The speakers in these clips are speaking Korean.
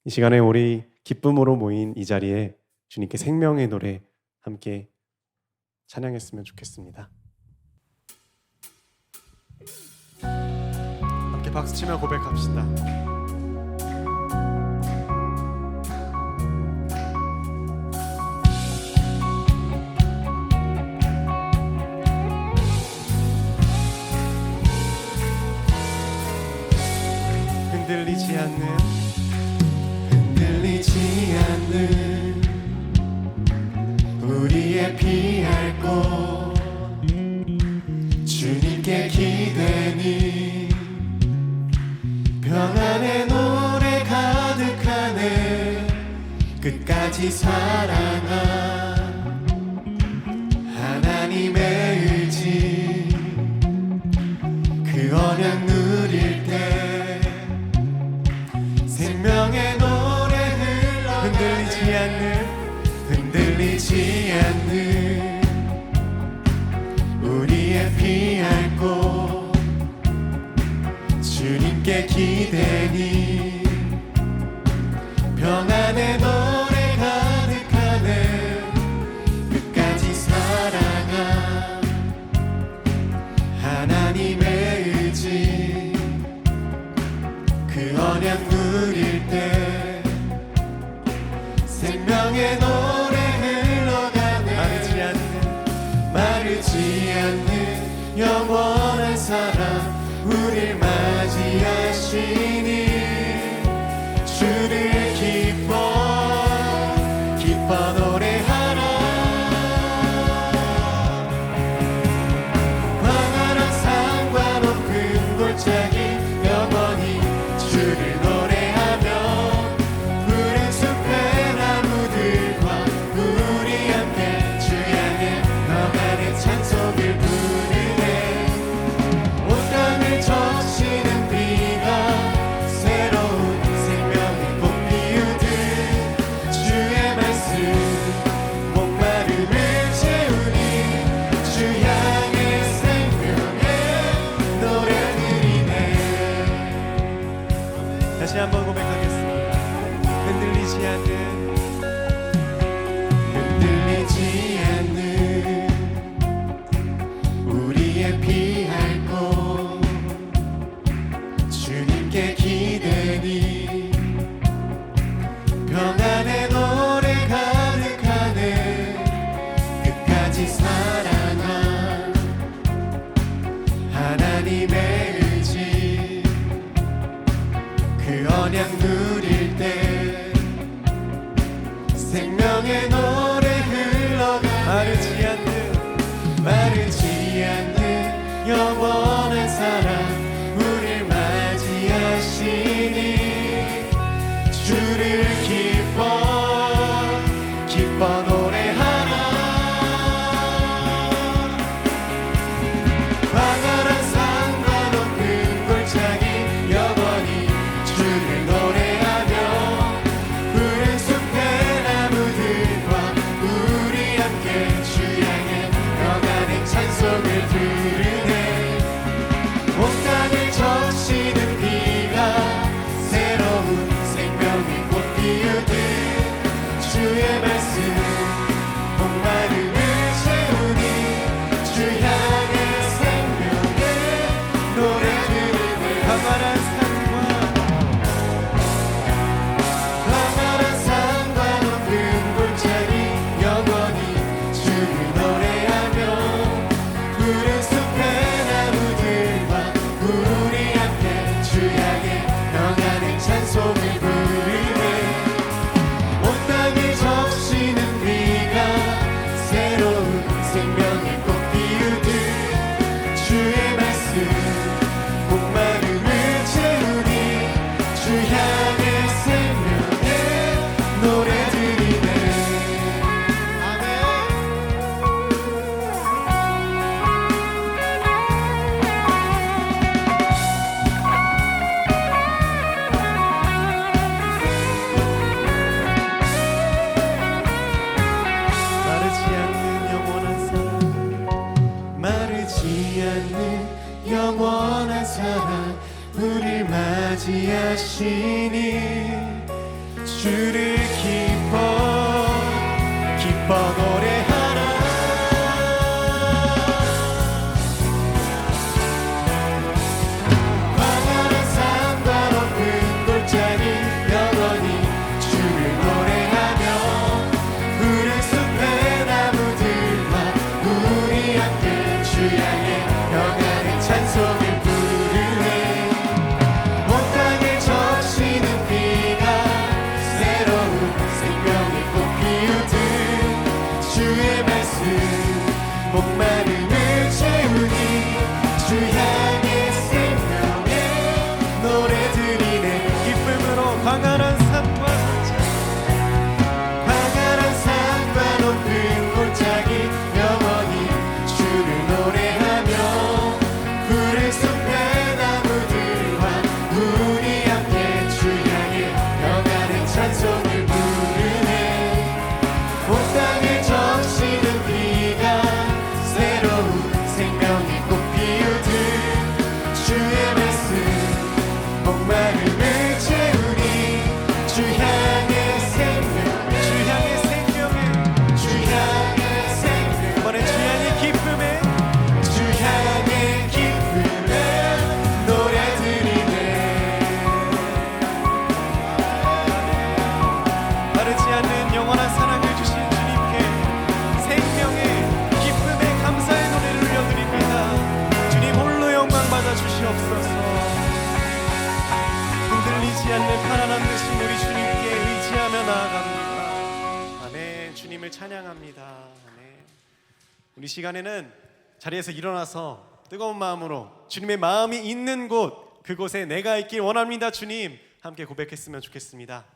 이 시간에 우리 기쁨으로 모인 이 자리에 주님께 생명의 노래 함께 찬양했으면 좋겠습니다. 함께 박수치며 고백합시다. 흔들리지 않는 우리의 피할 곳 주님께 기대니 평안의 노래 가득하네 끝까지 사랑한 하나님의 의지 그 언약 누릴 때 생명의 노래 흘러 흔들리지 않는 우리의 피할 곳 주님께 기대니 평안의 노래 가득하네 끝까지 사랑한 하나님의 의지 그 언약 누릴 때 생명의 노래 흘러가네 마르지 않는 영원한 사랑 우릴 맞이하시니 주를 기뻐 노래하라 광활한 산과 높은 골짜기 영원히 주를 노래하며 푸른 숲의 나무들과 우리 함께 주 향해 평안의 찬송을 부르네 온 땅을 적시는 비가 새로운 생명의 꽃 피우듯 주의 말씀 목마름을 채우니 주 향해 생명의 노래 드리네. 다시 한번 고백하겠습니다. 흔들리지 않는 우리의 피할 곳 주님께 기대니 평안의 노래 가득하네 끝까지 사랑한 하나님의 의지 그 언약 누릴 때 생명의 노래 흘러가 마르지 않는 영원한 사랑 우릴 맞이하시니 주를 기뻐 노래하라 광활한 산과 높은 골짜기 영원히 주를 노래하며 푸른 숲의 나무들과 우리 함께 주 향해 평안의 찬송을 부르네 온 땅을 적시는 비가 새로운 생명의 꽃 피우듯 주의 말씀 목마름을 채우니 주 향해 생명의 노래 부르네 광활한 산과 높은 골짜기 영원히 주를 노래하며 푸른 숲의 나무들과 우리 함께 주 향해 평안의 찬송을 부르네 온 땅을 적시는 비가 새로운 생명의 꽃 피우듯 주의 말씀 목마름을 채우니 주 향해 생명의 노래 드리네. 아멘. 마르지 않는 영원한 사랑 우릴 맞이하시니 주를 기뻐 노래하라. 광활한 산과 높은 골짜기 영원히 주를 노래하며 푸른 숲의 나무들과 우리 함께 주 향해 평안의 찬송을 부르네. 온 땅을 적시는 비가 새로운 생명의 꽃 피우듯 주의 말씀 목마름을 채우니 주 향해 생명의 노래 드리네. 기쁨으로 광활한 산과 높은 골짜기 영원히 주를 노래하며 푸른 숲의 나무들과 우리 함께 주 향해 평안의 찬송을 부르네. 온 땅을 적시는 비가 새로운 생명의 꽃 피우듯 주의 말씀 목마름을 채우니 주 향해 생명 이번엔 주 향의 기쁨에 노래 드리네. 마르지 않는 영원한 사랑을 주신 주님께 생명의 기쁨에 감사의 노래를 올려드립니다. 주님 홀로 영광 받아 주시옵소서. 흔들리지 않는 편안함 되신 우리 주님께 의지하며 나아갑니다. 아멘. 주님을 찬양합니다. 아멘. 우리 시간에는 자리에서 일어나서 뜨거운 마음으로 주님의 마음이 있는 곳, 그곳에 내가 있길 원합니다. 주님, 함께 고백했으면 좋겠습니다.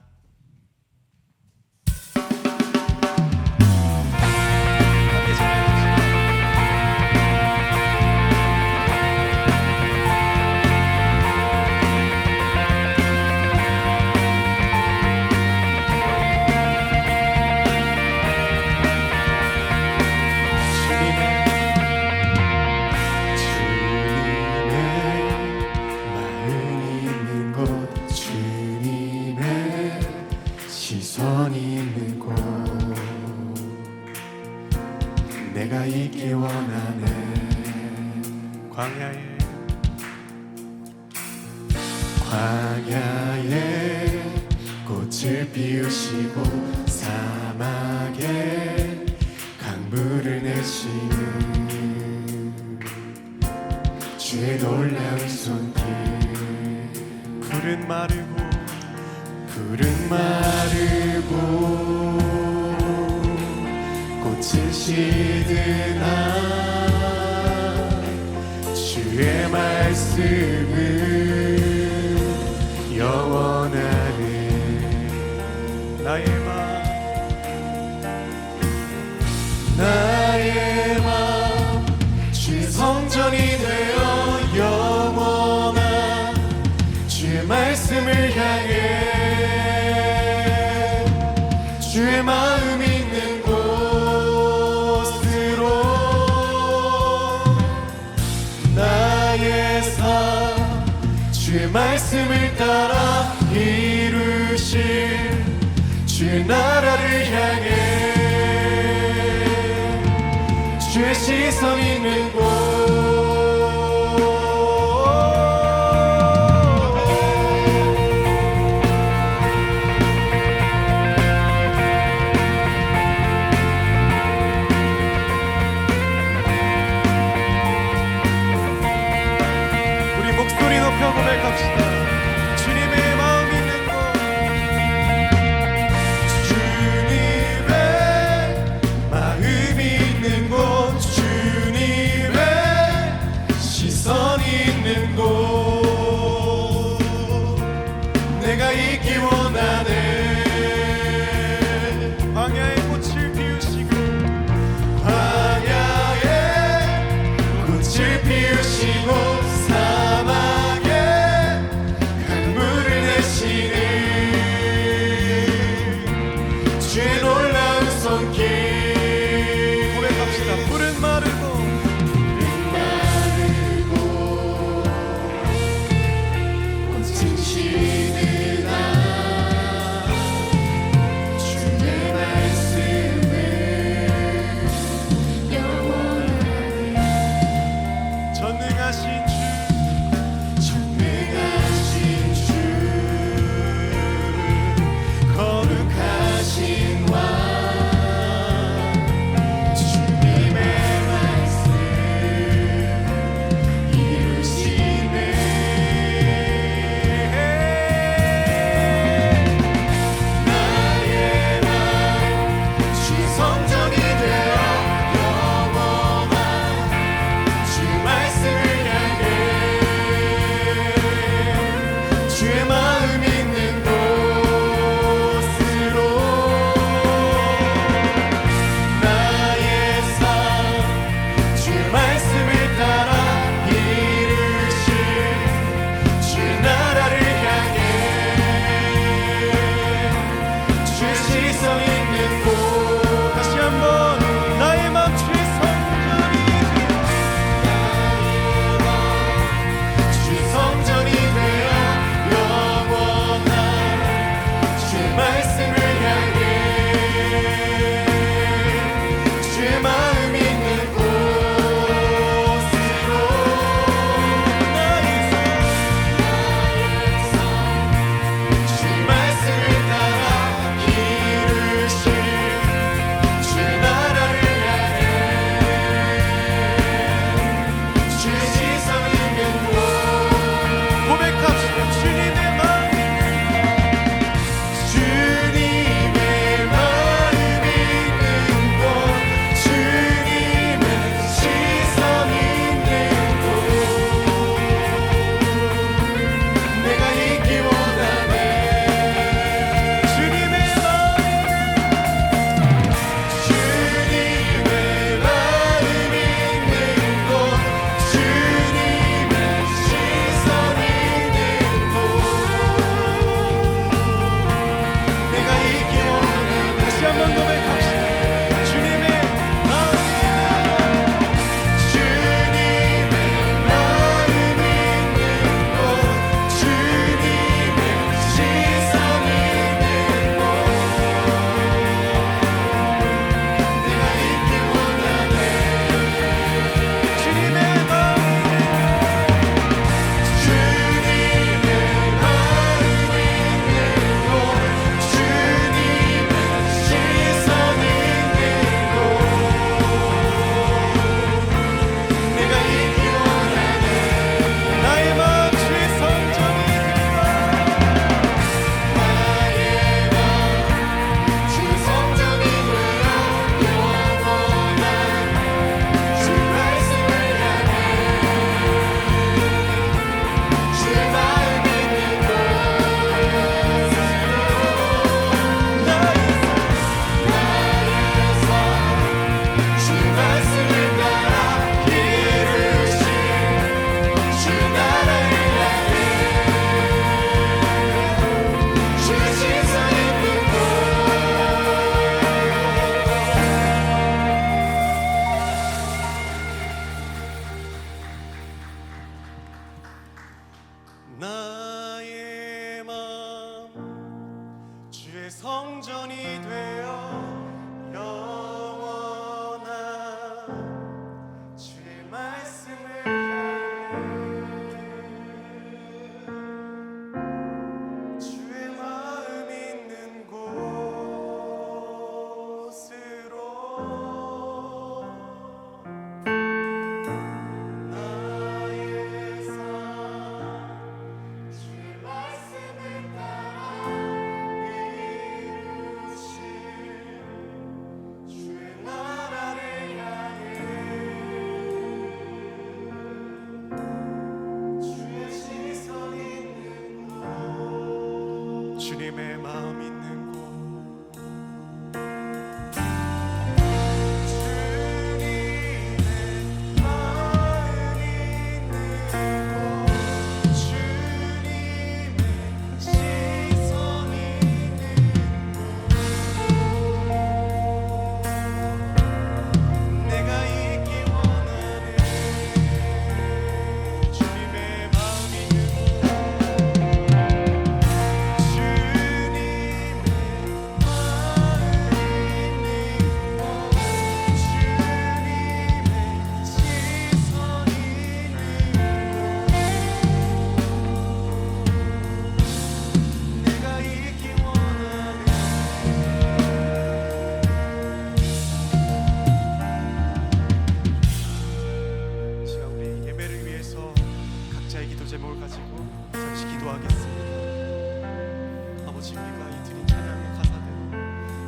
시선이 있는 곳 내가 있길 원하네. 광야에 꽃을 피우시고 사막에 강물을 내시는 주의 놀라운 손길. 푸른 마르고 꽃은 시드나 주의 말씀은 영원하네. 나의 맘 주의 성전이 되어 영원한 주의 말씀을 향해 주의 마음 있는 곳으로 나의 삶 주의 말씀을 따라 이루실 주의 나라를 향해 주의 시선 있는 곳. 고백합시다. 주님의 마음 있는 곳, 주님의 마음 있는 곳, 주님의 시선 있는 곳 내가 있기 원하네. 광야의 꽃을 피우시고 주의 놀라운 손길. 고백합시다. 푸른 마르고 꽃은 시드나 주의 성전이 되어 영원한 주의 말씀을 향해 주의 마음 있는 곳으로 나의 삶 주의 말씀을 따라 이루실 주의 나라를 향해 주의 시선 있는 곳 주님의 마음 있는 곳 주님의 마음 있는 곳 주님의 시선 있는 내가 있기 원하는 주님의 마음 있는 곳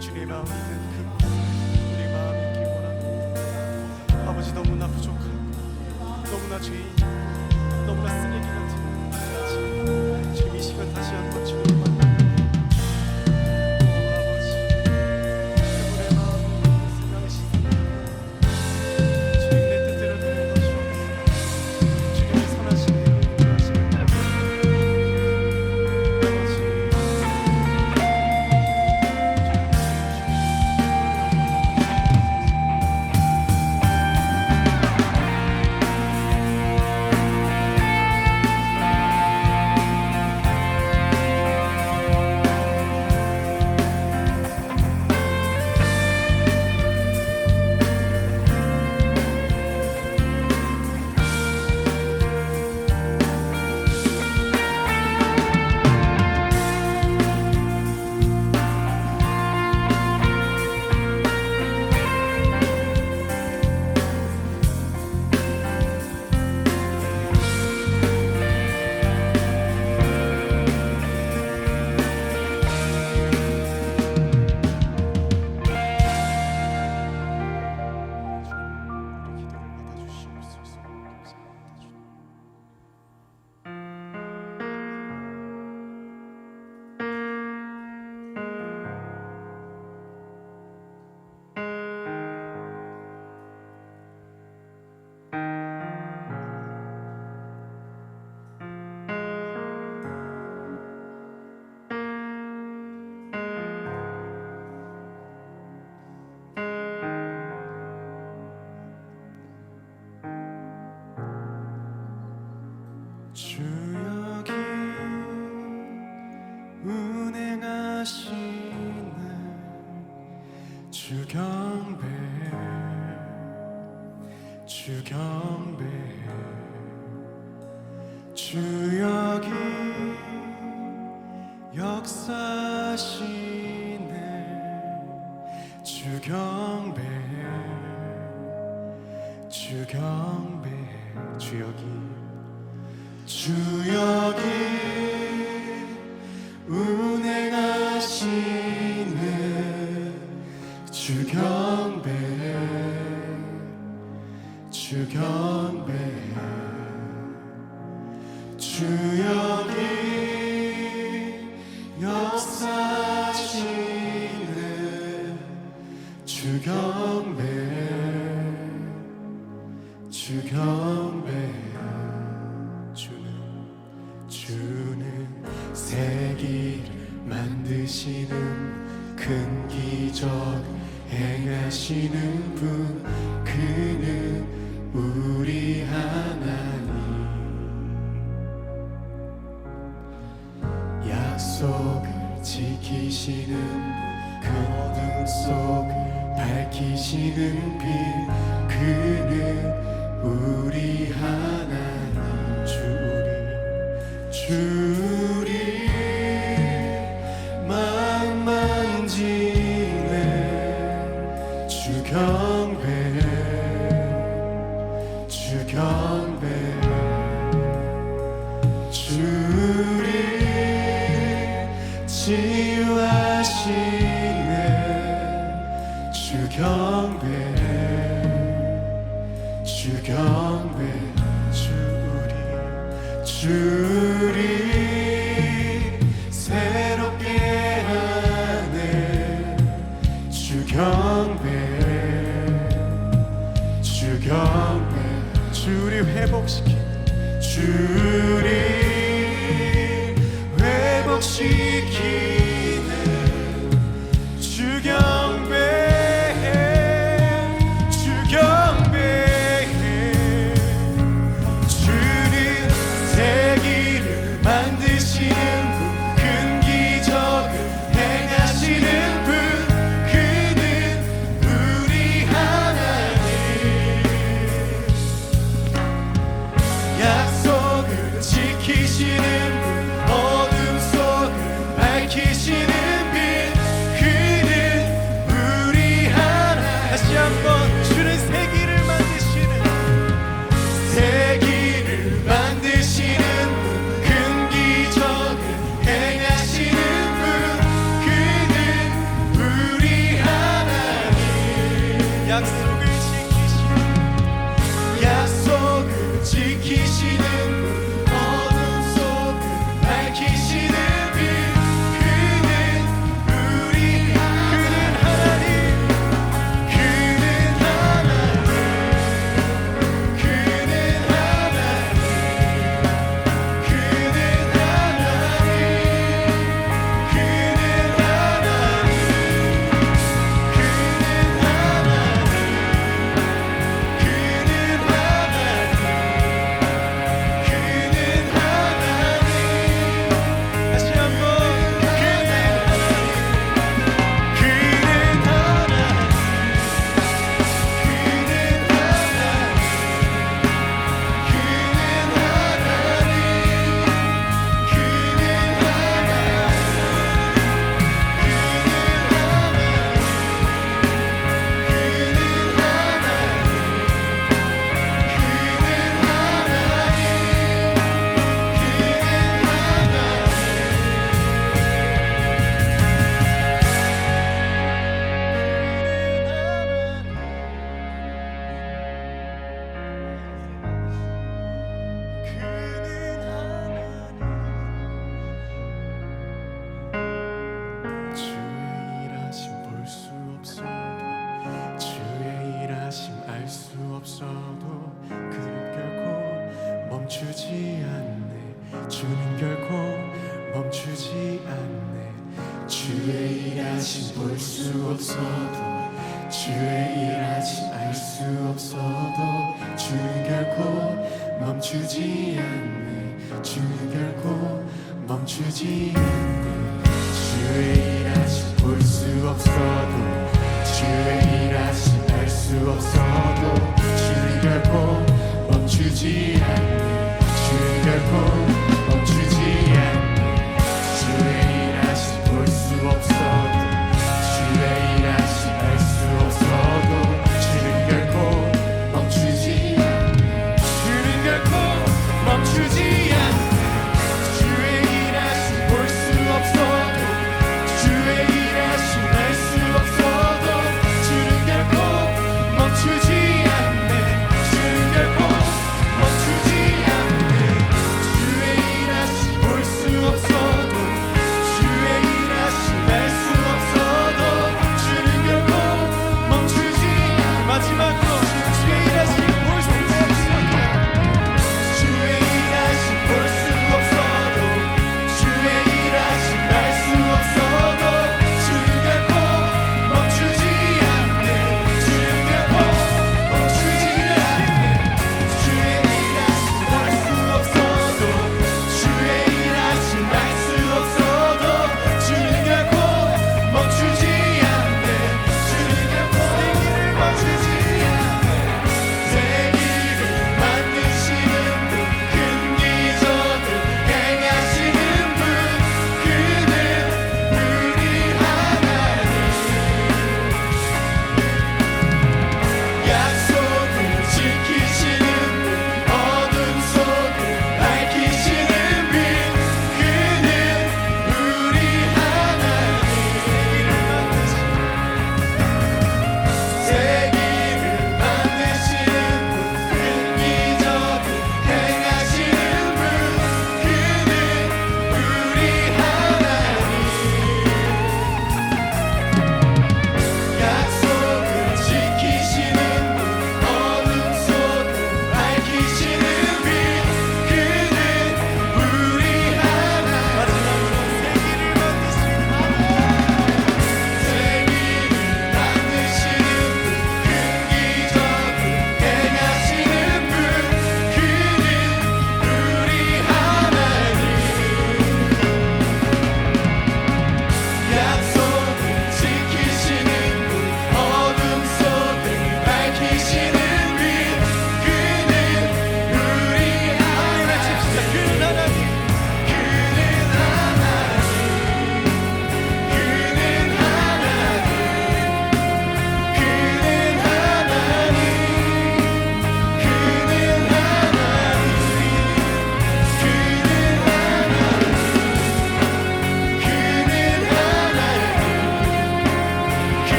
주님의 주 여기 운행하시는 주 경배 주 경배 주 여기 역사하시네 주 경배 주 경배 주 여기 주 여기 운행하시는 주 경배 주 경배 주 여기 역사하시는 주 경배 주 경배 주는 세기를 만드시는 큰 기적 행하시는 분 그는 우리 하나님 약속을 지키 지키시는 그 어둠 속을 밝히시는 빛 그는 우리 하나님 주리 마음 만지네 주 경배 주리 치유하시네 주 경배 주리 새롭게 하네 주 경배 주리 회복시키네 주 경배해 주는 세기를 만드시는 분 큰 기적을 행하시는 분 그는 우리 하나님 약속을 지키시는 분 어둠 속을 밝히시는 빛 그는 우리 하나님 다시 한번 주는 세기를 만드시는 분 큰 기적을 행하시는 분 그는 우리 하나님 약속을 지키시는 분 어둠 속을 밝히시는 빛 그는 우리 하나님 그는 하나님 주는 결코 멈추지 않네 주의 일하심 볼 수 없어도 주의 일하심 알 수 없어도 주는 결코 멈추지 않네 주는 결코 멈추지 않네 주의 일하심 볼 수 없어도 주의 일하심 알 수 없어도 주는 결코 멈추지 않네 주는 결코 멈추지 않네 주의 일하심 볼 수 없어도 주의 일하심 알 수 없어도 주는 결코 멈추지 않네 주는 결코 멈추지 않네 주의 일하심 볼 수 없어도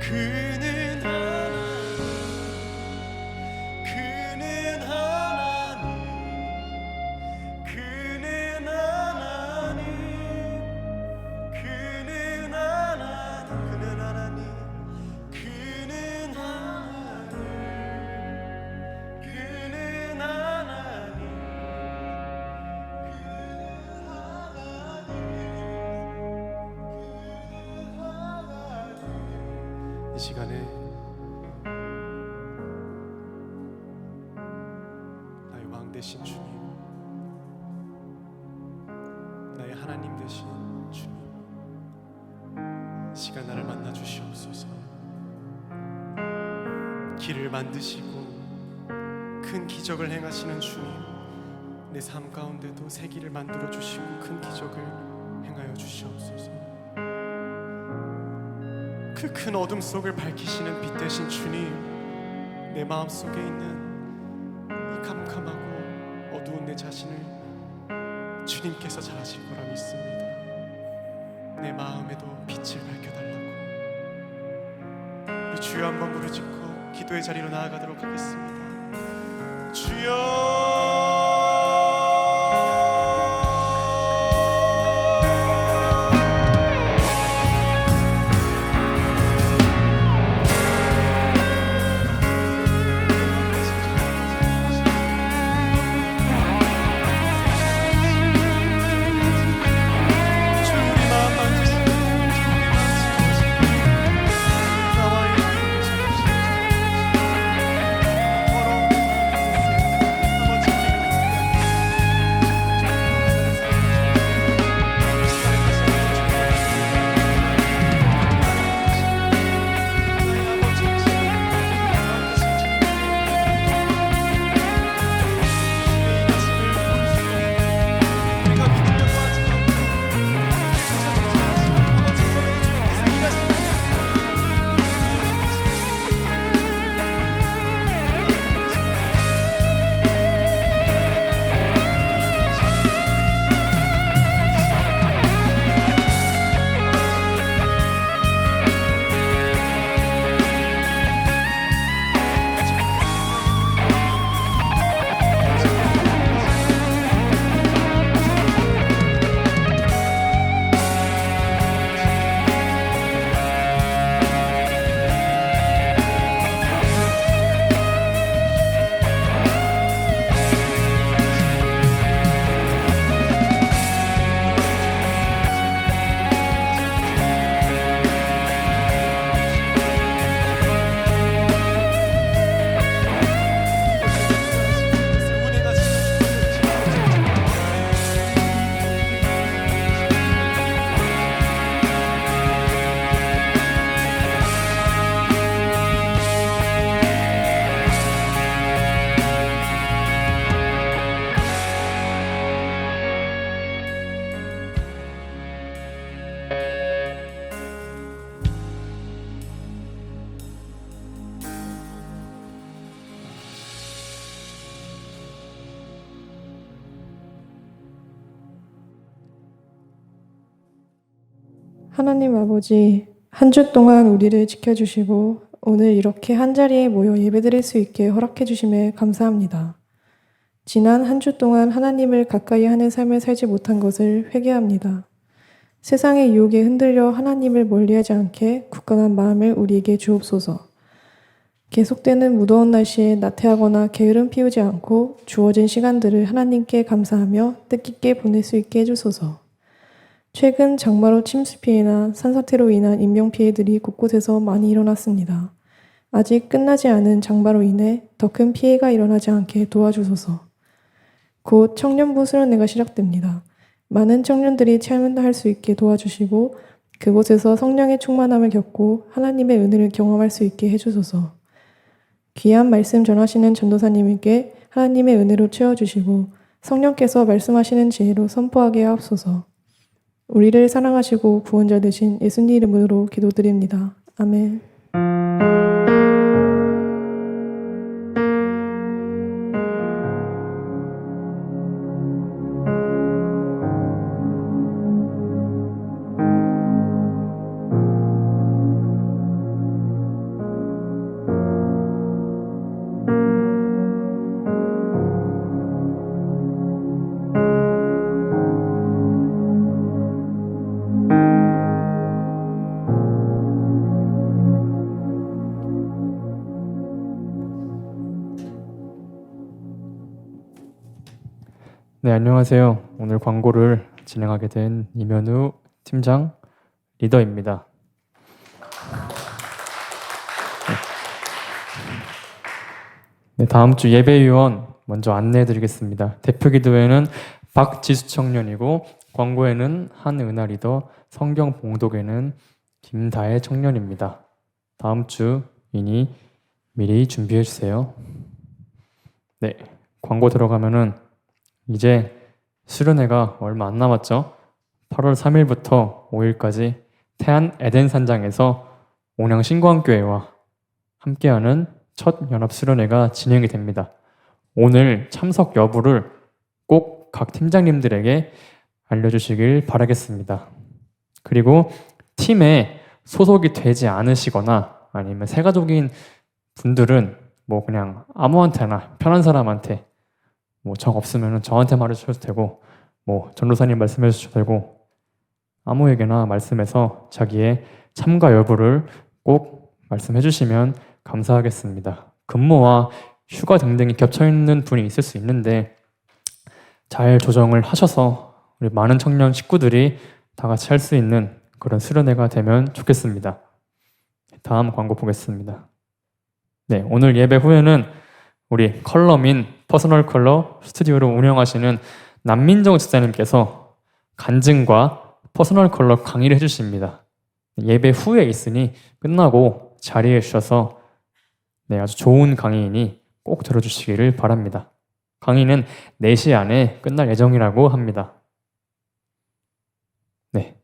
그는 하나님, 그는 하나님, 그는 하나님, 그는 하나님, 그는 하나님, 그는 하나님, 그는 하나님, 이 시간에 나의 왕 되신 주님, 나의 하나님 되신 주님, 이 시간 나를 만나 주시옵소서. 길을 만드시고 큰 기적을 행하시는 주님, 내 삶 가운데도 새 길을 만들어 주시고 큰 기적을 행하여 주시옵소서. 그 큰 어둠 속을 밝히시는 빛 되신 주님, 내 마음 속에 있는 이 캄캄하고 어두운 내 자신을 주님께서 잘 아실 거라 믿습니다. 내 마음에도 빛을 밝혀달라고. 우리 주여 한번 부르짖고 기도의 자리로 나아가도록 하겠습니다. 주여, 하나님 아버지, 한 주 동안 우리를 지켜주시고 오늘 이렇게 한자리에 모여 예배드릴 수 있게 허락해 주심에 감사합니다. 지난 한 주 동안 하나님을 가까이 하는 삶을 살지 못한 것을 회개합니다. 세상의 유혹에 흔들려 하나님을 멀리하지 않게 굳건한 마음을 우리에게 주옵소서. 계속되는 무더운 날씨에 나태하거나 게으름 피우지 않고 주어진 시간들을 하나님께 감사하며 뜻깊게 보낼 수 있게 해주소서. 최근 장마로 침수 피해나 산사태로 인한 인명피해들이 곳곳에서 많이 일어났습니다. 아직 끝나지 않은 장마로 인해 더 큰 피해가 일어나지 않게 도와주소서. 곧 청년부 수련회가 시작됩니다. 많은 청년들이 참여할 수 있게 도와주시고 그곳에서 성령의 충만함을 겪고 하나님의 은혜를 경험할 수 있게 해주소서. 귀한 말씀 전하시는 전도사님에게 하나님의 은혜로 채워주시고 성령께서 말씀하시는 지혜로 선포하게 하옵소서. 우리를 사랑하시고 구원자 되신 예수님 이름으로 기도드립니다. 아멘. 네, 안녕하세요. 오늘 광고를 진행하게 된 이면우 팀장 리더입니다. 네, 다음 주 예배위원 먼저 안내해 드리겠습니다. 대표 기도회는 박지수 청년이고 광고에는 한은하 리더, 성경 봉독에는 김다혜 청년입니다. 다음 주이니 미리 준비해 주세요. 네, 광고 들어가면은 이제 수련회가 얼마 안 남았죠? 8월 3일부터 5일까지 태안 에덴 산장에서 온양 신광교회와 함께하는 첫 연합 수련회가 진행이 됩니다. 오늘 참석 여부를 꼭 각 팀장님들에게 알려주시길 바라겠습니다. 그리고 팀에 소속이 되지 않으시거나 아니면 새가족인 분들은 뭐 그냥 아무한테나 편한 사람한테 뭐 정 없으면 저한테 말해주셔도 되고 뭐 전도사님 말씀해 주셔도 되고 아무에게나 말씀해서 자기의 참가 여부를 꼭 말씀해 주시면 감사하겠습니다. 근무와 휴가 등등이 겹쳐 있는 분이 있을 수 있는데 잘 조정을 하셔서 우리 많은 청년 식구들이 다 같이 할 수 있는 그런 수련회가 되면 좋겠습니다. 다음 광고 보겠습니다. 네, 오늘 예배 후에는 우리 컬러민 퍼스널 컬러 스튜디오를 운영하시는 남민정 집사님께서 간증과 퍼스널 컬러 강의를 해주십니다. 예배 후에 있으니 끝나고 자리해 주셔서 네, 아주 좋은 강의이니 꼭 들어주시기를 바랍니다. 강의는 4시 안에 끝날 예정이라고 합니다. 네,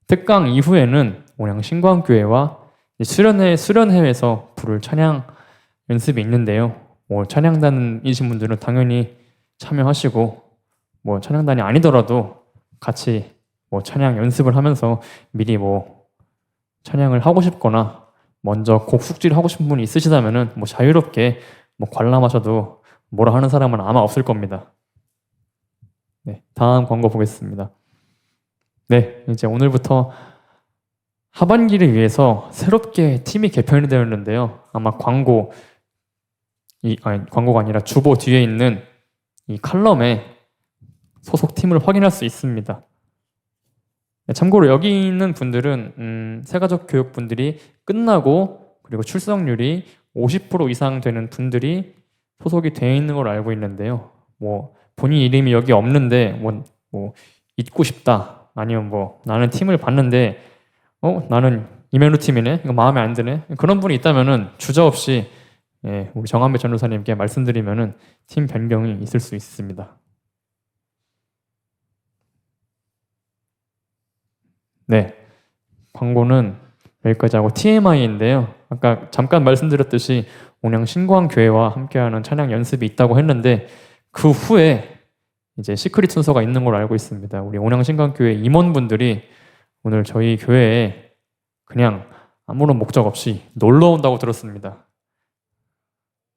특강 이후에는 온양 신광교회와 수련회에서 부를 찬양 연습이 있는데요. 뭐 찬양단이신 분들은 당연히 참여하시고 뭐 찬양단이 아니더라도 같이 뭐 찬양 연습을 하면서 미리 뭐 찬양을 하고 싶거나 먼저 곡 숙지를 하고 싶은 분이 있으시다면은 뭐 자유롭게 뭐 관람하셔도 뭐라 하는 사람은 아마 없을 겁니다. 네, 다음 광고 보겠습니다. 네, 이제 오늘부터 하반기를 위해서 새롭게 팀이 개편이 되었는데요. 아마 광고가 아니라 주보 뒤에 있는 이 칼럼에 소속 팀을 확인할 수 있습니다. 네, 참고로 여기 있는 분들은 새가족 교육분들이 끝나고 그리고 출석률이 50% 이상 되는 분들이 소속이 되어 있는 걸 알고 있는데요. 뭐 본인 이름이 여기 없는데 뭐 있고 싶다 아니면 뭐 나는 팀을 봤는데 나는 이면우 팀이네 이거 마음에 안 드네 그런 분이 있다면은 주저없이 우리 정한배 전도사님께 말씀드리면은 팀 변경이 있을 수 있습니다. 네, 광고는 여기까지 하고 TMI인데요. 아까 잠깐 말씀드렸듯이 온양 신광교회와 함께하는 찬양 연습이 있다고 했는데 그 후에 이제 시크릿 순서가 있는 걸로 알고 있습니다. 우리 온양 신광교회 임원분들이 오늘 저희 교회에 그냥 아무런 목적 없이 놀러 온다고 들었습니다.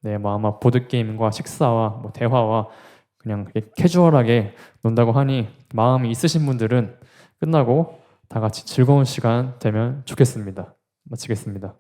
네, 뭐 아마 보드게임과 식사와 뭐 대화와 그냥 캐주얼하게 논다고 하니 마음이 있으신 분들은 끝나고 다 같이 즐거운 시간 되면 좋겠습니다. 마치겠습니다.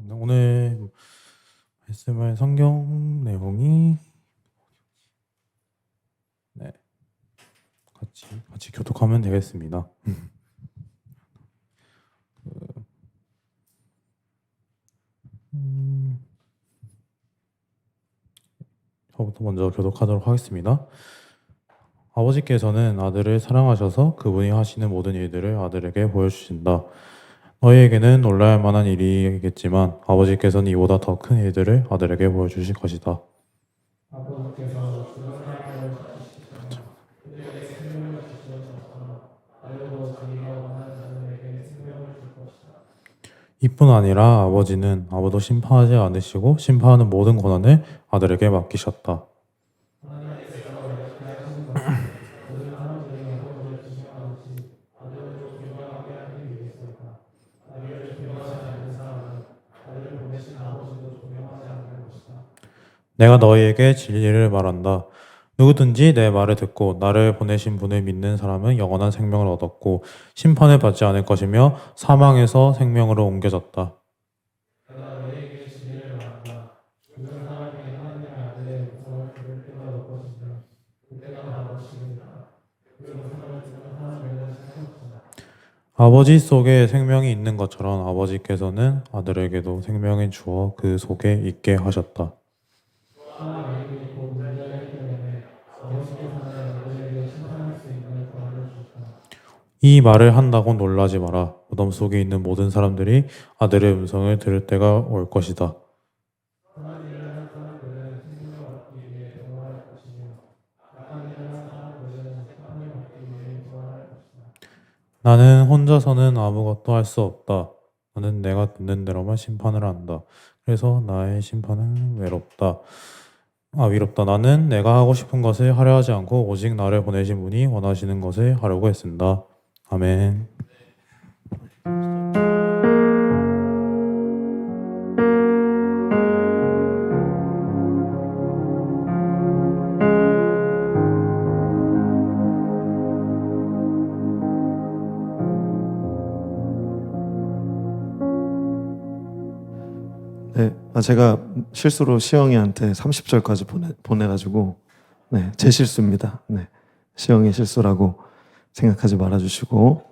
네, 오늘 말씀할 성경 내용이 네, 같이 교독하면 되겠습니다. 저부터 먼저 교독하도록 하겠습니다. 아버지께서는 아들을 사랑하셔서 그분이 하시는 모든 일들을 아들에게 보여주신다. 너희에게는 놀랄 만한 일이겠지만 아버지께서는 이보다 더 큰 일들을 아들에게 보여주실 것이다. 이뿐 아니라 아버지는 아무도 심판하지 않으시고 심판하는 모든 권한을 아들에게 맡기셨다. 내가 너희에게 진리를 말한다. 누구든지 내 말을 듣고 나를 보내신 분을 믿는 사람은 영원한 생명을 얻었고 심판을 받지 않을 것이며 사망에서 생명으로 옮겨졌다. 아버지 속에 생명이 있는 것처럼 아버지께서는 아들에게도 생명을 주어 그 속에 있게 하셨다. 이 말을 한다고 놀라지 마라. 무덤 속에 있는 모든 사람들이 아들의 음성을 들을 때가 올 것이다. 나는 혼자서는 아무것도 할 수 없다. 나는 내가 듣는 대로만 심판을 한다. 그래서 나의 심판은 위롭다. 나는 내가 하고 싶은 것을 하려 하지 않고 오직 나를 보내신 분이 원하시는 것을 하려고 했습니다. 아멘. 네, 제가 실수로 시영이한테 30절까지 보내가지고 제 실수입니다. 시영이 실수라고 생각하지 말아주시고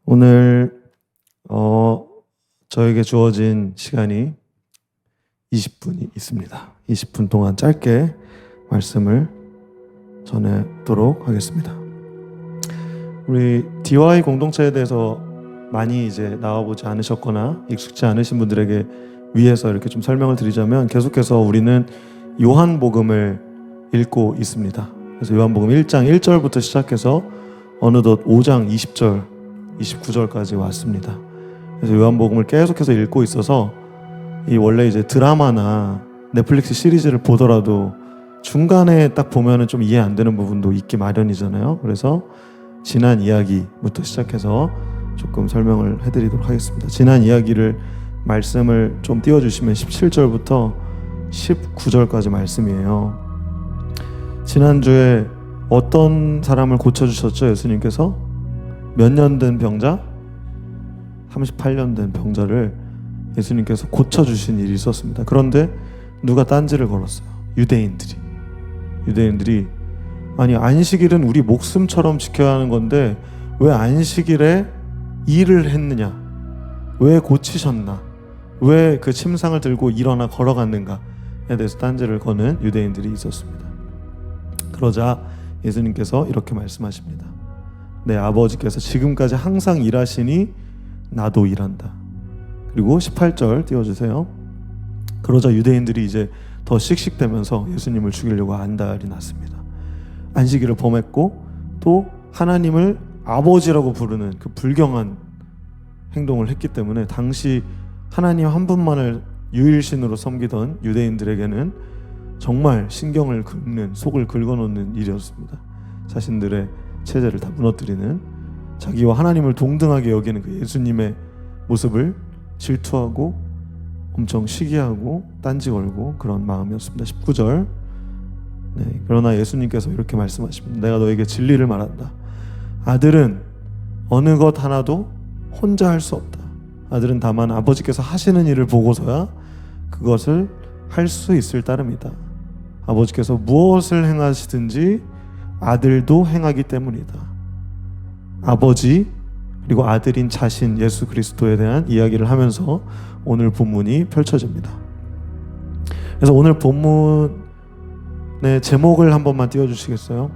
오늘 저에게 주어진 시간이 20분이 있습니다. 20분 동안 짧게 말씀을 전하도록 하겠습니다. 우리 DY 공동체에 대해서 많이 이제 나와보지 않으셨거나 익숙지 않으신 분들에게 위해서 이렇게 좀 설명을 드리자면 계속해서 우리는 요한복음을 읽고 있습니다. 그래서 요한복음 1장 1절부터 시작해서 어느덧 5장 20절, 29절까지 왔습니다. 그래서 요한복음을 계속해서 읽고 있어서 이 원래 이제 드라마나 넷플릭스 시리즈를 보더라도 중간에 딱 보면은 좀 이해 안 되는 부분도 있기 마련이잖아요. 그래서 지난 이야기부터 시작해서 조금 설명을 해드리도록 하겠습니다. 지난 이야기를 말씀을 좀 띄워주시면 17절부터 19절까지 말씀이에요. 지난주에 어떤 사람을 고쳐주셨죠? 예수님께서 몇 년 된 병자? 38년 된 병자를 예수님께서 고쳐주신 일이 있었습니다. 그런데 누가 딴지를 걸었어요. 유대인들이 아니 안식일은 우리 목숨처럼 지켜야 하는 건데 왜 안식일에 일을 했느냐? 왜 고치셨나? 왜 그 침상을 들고 일어나 걸어갔는가에 대해서 딴지를 거는 유대인들이 있었습니다. 그러자 예수님께서 이렇게 말씀하십니다. 내 아버지께서 지금까지 항상 일하시니 나도 일한다. 그리고 18절 띄워주세요. 그러자 유대인들이 이제 더 씩씩대면서 예수님을 죽이려고 안달이 났습니다. 안식일을 범했고 또 하나님을 아버지라고 부르는 그 불경한 행동을 했기 때문에 당시 하나님 한 분만을 유일신으로 섬기던 유대인들에게는 정말 신경을 긁는, 속을 긁어놓는 일이었습니다. 자신들의 체제를 다 무너뜨리는, 자기와 하나님을 동등하게 여기는 그 예수님의 모습을 질투하고 엄청 시기하고 딴지 걸고 그런 마음이었습니다. 19절 그러나 예수님께서 이렇게 말씀하십니다. 내가 너에게 진리를 말한다. 아들은 어느 것 하나도 혼자 할 수 없다. 아들은 다만 아버지께서 하시는 일을 보고서야 그것을 할 수 있을 따름이다. 아버지께서 무엇을 행하시든지 아들도 행하기 때문이다. 아버지 그리고 아들인 자신 예수 그리스도에 대한 이야기를 하면서 오늘 본문이 펼쳐집니다. 그래서 오늘 본문의 제목을 한 번만 띄워주시겠어요?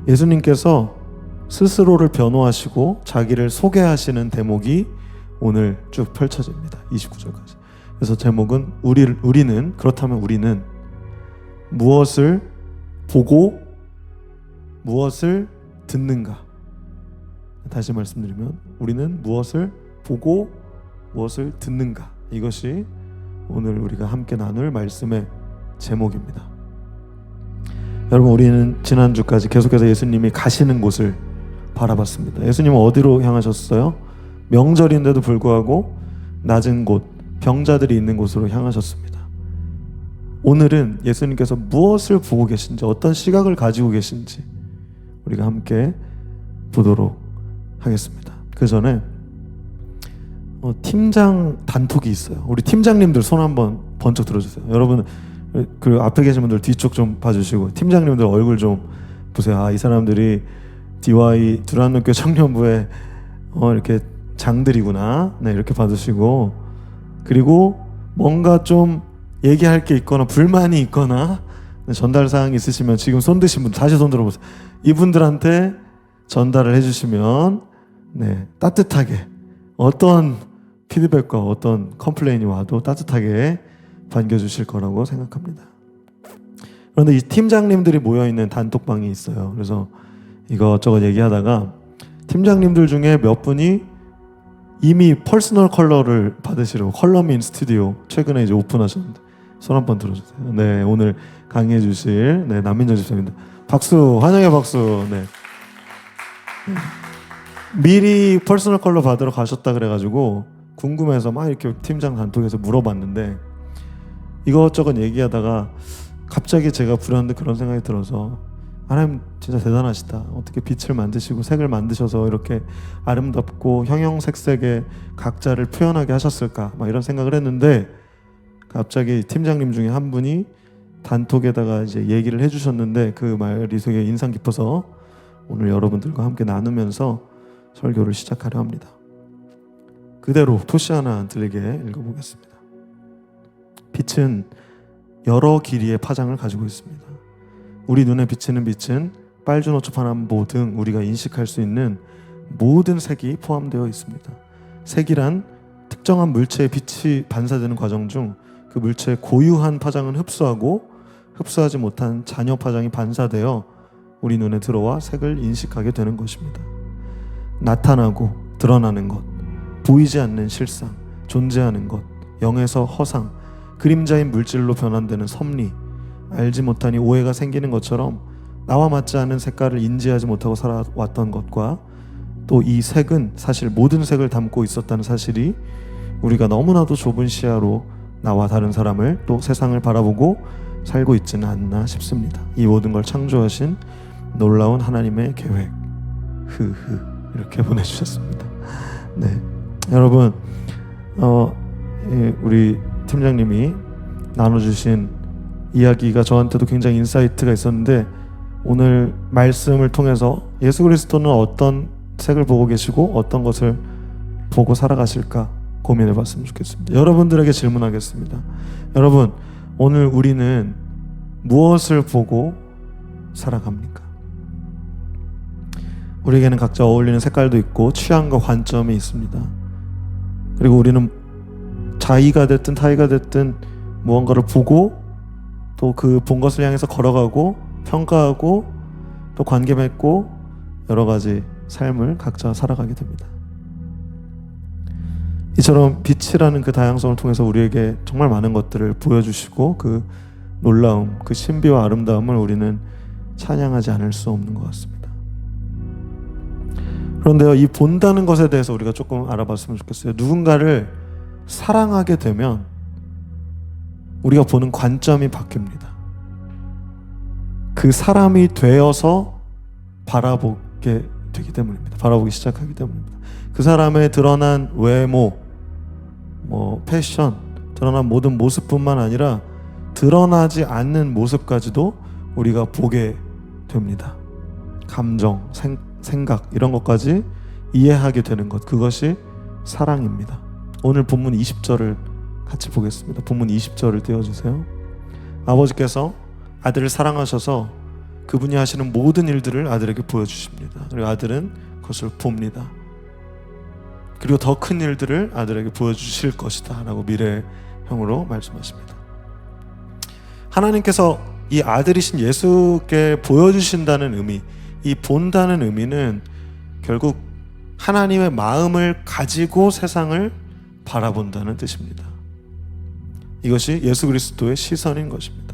예수님께서 스스로를 변호하시고 자기를 소개하시는 대목이 오늘 쭉 펼쳐집니다. 29절까지. 그래서 제목은 그렇다면 우리는 무엇을 보고 무엇을 듣는가? 다시 말씀드리면 우리는 무엇을 보고 무엇을 듣는가? 이것이 오늘 우리가 함께 나눌 말씀의 제목입니다. 여러분, 우리는 지난주까지 계속해서 예수님이 가시는 곳을 바라봤습니다. 예수님은 어디로 향하셨어요? 명절인데도 불구하고 낮은 곳, 병자들이 있는 곳으로 향하셨습니다. 오늘은 예수님께서 무엇을 보고 계신지, 어떤 시각을 가지고 계신지 우리가 함께 보도록 하겠습니다. 그 전에 팀장 단톡이 있어요. 우리 팀장님들 손 한번 번쩍 들어주세요. 여러분, 그리고 앞에 계신 분들 뒤쪽 좀 봐주시고 팀장님들 얼굴 좀 보세요. 아, 이 사람들이 DY 두란노교 청년부의 이렇게 장들이구나. 네, 이렇게 봐주시고, 그리고 뭔가 좀 얘기할 게 있거나 불만이 있거나 전달 사항이 있으시면 지금 손 드신 분 다시 손 들어보세요. 이분들한테 전달을 해주시면 네, 따뜻하게 어떤 피드백과 어떤 컴플레인이 와도 따뜻하게 반겨주실 거라고 생각합니다. 그런데 이 팀장님들이 모여있는 단톡방이 있어요. 그래서 이것저것 얘기하다가 팀장님들 중에 몇 분이 이미 퍼스널 컬러를 받으시려고 컬러민 스튜디오 최근에 이제 오픈하셨는데 손 한번 들어주세요. 네, 오늘 강의해 주실 네, 남민정 집사입니다. 박수, 환영의 박수. 네. 미리 퍼스널 컬러 받으러 가셨다 그래가지고 궁금해서 막 이렇게 팀장 단톡에서 물어봤는데 이것저것 얘기하다가 갑자기 제가 불현듯 그런 생각이 들어서 하나님 진짜 대단하시다. 어떻게 빛을 만드시고 색을 만드셔서 이렇게 아름답고 형형색색의 각자를 표현하게 하셨을까, 막 이런 생각을 했는데 갑자기 팀장님 중에 한 분이 단톡에다가 이제 얘기를 해주셨는데 그 말이 되게 인상 깊어서 오늘 여러분들과 함께 나누면서 설교를 시작하려 합니다. 그대로 토시 하나 들리게 읽어보겠습니다. 빛은 여러 길이의 파장을 가지고 있습니다. 우리 눈에 비치는 빛은 빨주노초 파남보 등 우리가 인식할 수 있는 모든 색이 포함되어 있습니다. 색이란 특정한 물체의 빛이 반사되는 과정 중 그 물체의 고유한 파장은 흡수하고 흡수하지 못한 잔여 파장이 반사되어 우리 눈에 들어와 색을 인식하게 되는 것입니다. 나타나고 드러나는 것, 보이지 않는 실상, 존재하는 것, 영에서 허상, 그림자인 물질로 변환되는 섭리, 알지 못하니 오해가 생기는 것처럼 나와 맞지 않은 색깔을 인지하지 못하고 살아왔던 것과 또 이 색은 사실 모든 색을 담고 있었다는 사실이 우리가 너무나도 좁은 시야로 나와 다른 사람을 또 세상을 바라보고 살고 있지는 않나 싶습니다. 이 모든 걸 창조하신 놀라운 하나님의 계획. 이렇게 보내주셨습니다. 네, 여러분, 우리 팀장님이 나눠주신 이야기가 저한테도 굉장히 인사이트가 있었는데 오늘 말씀을 통해서 예수 그리스도는 어떤 색을 보고 계시고 어떤 것을 보고 살아가실까 고민해 봤으면 좋겠습니다. 여러분들에게 질문하겠습니다. 여러분, 오늘 우리는 무엇을 보고 살아갑니까? 우리에게는 각자 어울리는 색깔도 있고 취향과 관점이 있습니다. 그리고 우리는 자의가 됐든 타의가 됐든 무언가를 보고 또 그 본 것을 향해서 걸어가고 평가하고 또 관계 맺고 여러 가지 삶을 각자 살아가게 됩니다. 이처럼 빛이라는 그 다양성을 통해서 우리에게 정말 많은 것들을 보여주시고 그 놀라움, 그 신비와 아름다움을 우리는 찬양하지 않을 수 없는 것 같습니다. 그런데요, 이 본다는 것에 대해서 우리가 조금 알아봤으면 좋겠어요. 누군가를 사랑하게 되면 우리가 보는 관점이 바뀝니다. 그 사람이 되어서 바라보게 되기 때문입니다. 바라보기 시작하기 때문입니다. 그 사람의 드러난 외모, 패션, 드러난 모든 모습뿐만 아니라 드러나지 않는 모습까지도 우리가 보게 됩니다. 감정, 생각 이런 것까지 이해하게 되는 것, 그것이 사랑입니다. 오늘 본문 20절을 같이 보겠습니다. 본문 20절을 띄워주세요. 아버지께서 아들을 사랑하셔서 그분이 하시는 모든 일들을 아들에게 보여주십니다. 그리고 아들은 그것을 봅니다. 그리고 더 큰 일들을 아들에게 보여주실 것이다 라고 미래형으로 말씀하십니다. 하나님께서 이 아들이신 예수께 보여주신다는 의미, 이 본다는 의미는 결국 하나님의 마음을 가지고 세상을 바라본다는 뜻입니다. 이것이 예수 그리스도의 시선인 것입니다.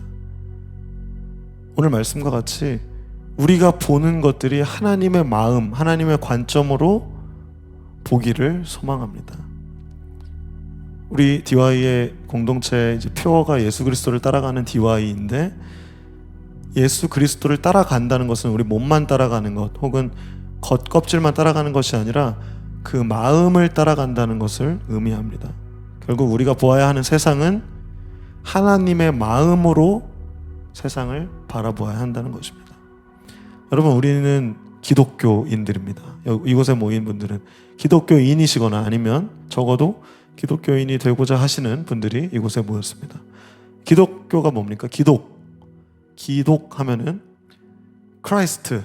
오늘 말씀과 같이 우리가 보는 것들이 하나님의 마음, 하나님의 관점으로 보기를 소망합니다. 우리 DY의 공동체 이제 표어가 예수 그리스도를 따라가는 DY인데, 예수 그리스도를 따라간다는 것은 우리 몸만 따라가는 것 혹은 겉껍질만 따라가는 것이 아니라 그 마음을 따라간다는 것을 의미합니다. 결국 우리가 보아야 하는 세상은 하나님의 마음으로 세상을 바라보아야 한다는 것입니다. 여러분, 우리는 기독교인들입니다. 이곳에 모인 분들은 기독교인이시거나 아니면 적어도 기독교인이 되고자 하시는 분들이 이곳에 모였습니다. 기독교가 뭡니까? 기독하면은 크라이스트,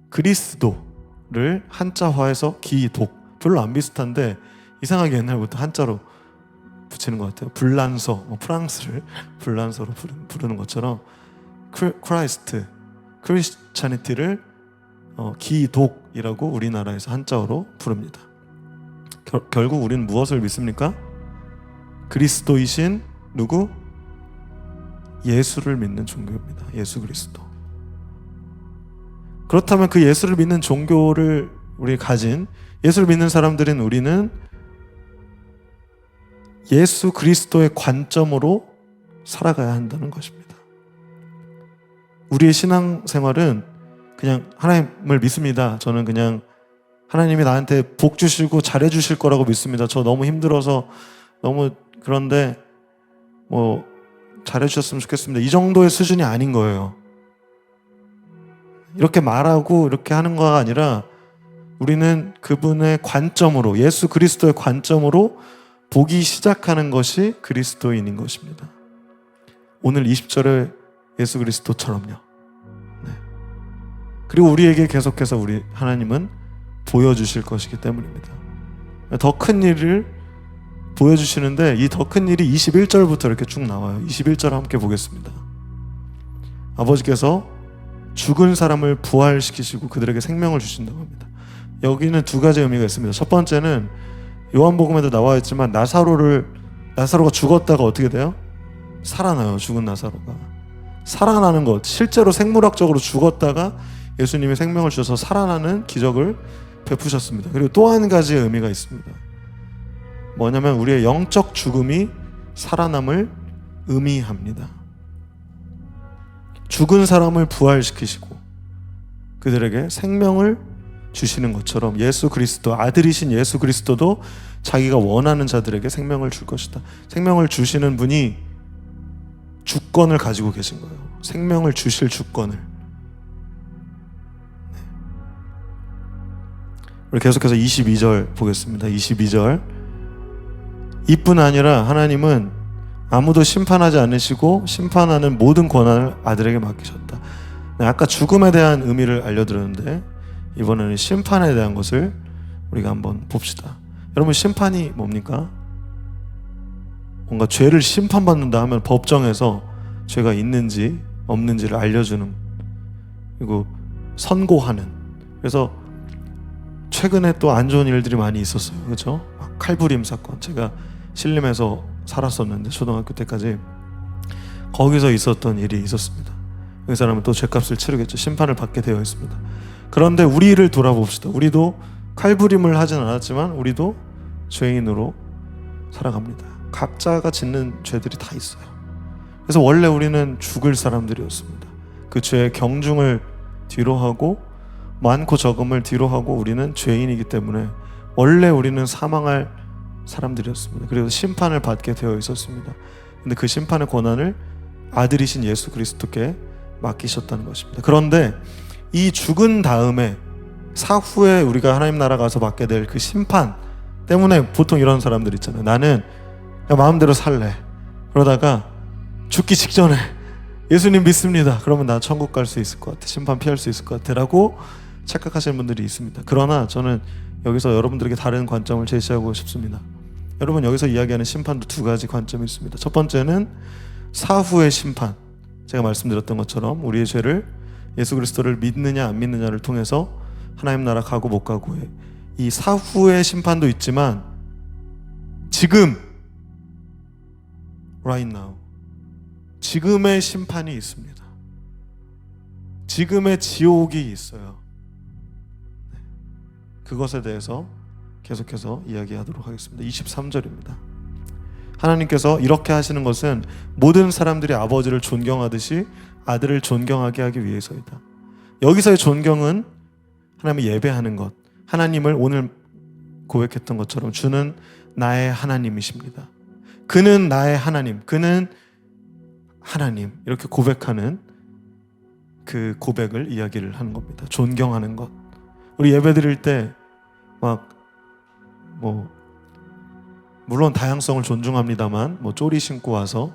그리스도를 한자화해서 기독. 별로 안 비슷한데 이상하게 옛날부터 한자로 붙이는 것 같아요. 불란서, 프랑스를 불란서로 부르는 것처럼 크라이스트, 크리스찬니티를 기독이라고 우리나라에서 한자어로 부릅니다. 결국 우리는 무엇을 믿습니까? 그리스도이신 누구? 예수를 믿는 종교입니다. 예수 그리스도. 그렇다면 그 예수를 믿는 종교를 우리 가진 예수를 믿는 사람들인 우리는 예수 그리스도의 관점으로 살아가야 한다는 것입니다. 우리의 신앙생활은 그냥 하나님을 믿습니다. 저는 그냥 하나님이 나한테 복 주시고 잘해 주실 거라고 믿습니다. 저 너무 힘들어서 너무 그런데 뭐 잘해 주셨으면 좋겠습니다. 이 정도의 수준이 아닌 거예요. 이렇게 말하고 이렇게 하는 거가 아니라 우리는 그분의 관점으로, 예수 그리스도의 관점으로 보기 시작하는 것이 그리스도인인 것입니다. 오늘 20절에 예수 그리스도처럼요. 네. 그리고 우리에게 계속해서 우리 하나님은 보여주실 것이기 때문입니다. 더 큰 일을 보여주시는데 이 더 큰 일이 21절부터 이렇게 쭉 나와요. 21절 함께 보겠습니다. 아버지께서 죽은 사람을 부활시키시고 그들에게 생명을 주신다고 합니다. 여기는 두 가지 의미가 있습니다. 첫 번째는 요한복음에도 나와 있지만 나사로가 죽었다가 어떻게 돼요? 살아나요. 죽은 나사로가 살아나는 것, 실제로 생물학적으로 죽었다가 예수님이 생명을 주셔서 살아나는 기적을 베푸셨습니다. 그리고 또 한 가지의 의미가 있습니다. 뭐냐면 우리의 영적 죽음이 살아남을 의미합니다. 죽은 사람을 부활시키시고 그들에게 생명을 주시는 것처럼 예수 그리스도, 아들이신 예수 그리스도도 자기가 원하는 자들에게 생명을 줄 것이다. 생명을 주시는 분이 주권을 가지고 계신 거예요. 생명을 주실 주권을. 우리 계속해서 22절 보겠습니다. 22절. 이뿐 아니라 하나님은 아무도 심판하지 않으시고 심판하는 모든 권한을 아들에게 맡기셨다. 네, 아까 죽음에 대한 의미를 알려드렸는데 이번에는 심판에 대한 것을 우리가 한번 봅시다. 여러분, 심판이 뭡니까? 뭔가 죄를 심판받는다 하면 법정에서 죄가 있는지 없는지를 알려주는, 그리고 선고하는. 그래서 최근에 또 안 좋은 일들이 많이 있었어요. 그렇죠? 칼부림 사건. 제가 신림에서 살았었는데 초등학교 때까지 거기서 있었던 일이 있었습니다. 그 사람은 또 죄값을 치르겠죠. 심판을 받게 되어 있습니다. 그런데 우리를 돌아봅시다. 우리도 칼부림을 하진 않았지만 우리도 죄인으로 살아갑니다. 각자가 짓는 죄들이 다 있어요. 그래서 원래 우리는 죽을 사람들이었습니다. 그 죄의 경중을 뒤로 하고 많고 적음을 뒤로 하고 우리는 죄인이기 때문에 원래 우리는 사망할 사람들이었습니다. 그래서 심판을 받게 되어 있었습니다. 근데 그 심판의 권한을 아들이신 예수 그리스도께 맡기셨다는 것입니다. 그런데 이 죽은 다음에 사후에 우리가 하나님 나라 가서 받게 될 그 심판 때문에 보통 이런 사람들 있잖아요. 나는 그냥 마음대로 살래. 그러다가 죽기 직전에 예수님 믿습니다. 그러면 나 천국 갈 수 있을 것 같아. 심판 피할 수 있을 것 같아 라고 착각하시는 분들이 있습니다. 그러나 저는 여기서 여러분들에게 다른 관점을 제시하고 싶습니다. 여러분, 여기서 이야기하는 심판도 두 가지 관점이 있습니다. 첫 번째는 사후의 심판. 제가 말씀드렸던 것처럼 우리의 죄를, 예수 그리스도를 믿느냐 안 믿느냐를 통해서 하나님 나라 가고 못 가고의 이 사후의 심판도 있지만 지금 right now 지금의 심판이 있습니다. 지금의 지옥이 있어요. 그것에 대해서 계속해서 이야기하도록 하겠습니다. 23절입니다. 하나님께서 이렇게 하시는 것은 모든 사람들이 아버지를 존경하듯이 아들을 존경하게 하기 위해서이다. 여기서의 존경은 하나님을 예배하는 것, 하나님을 오늘 고백했던 것처럼 주는 나의 하나님이십니다. 그는 나의 하나님, 그는 하나님, 이렇게 고백하는 그 고백을 이야기를 하는 겁니다. 존경하는 것. 우리 예배 드릴 때 막 물론 다양성을 존중합니다만 쪼리 신고 와서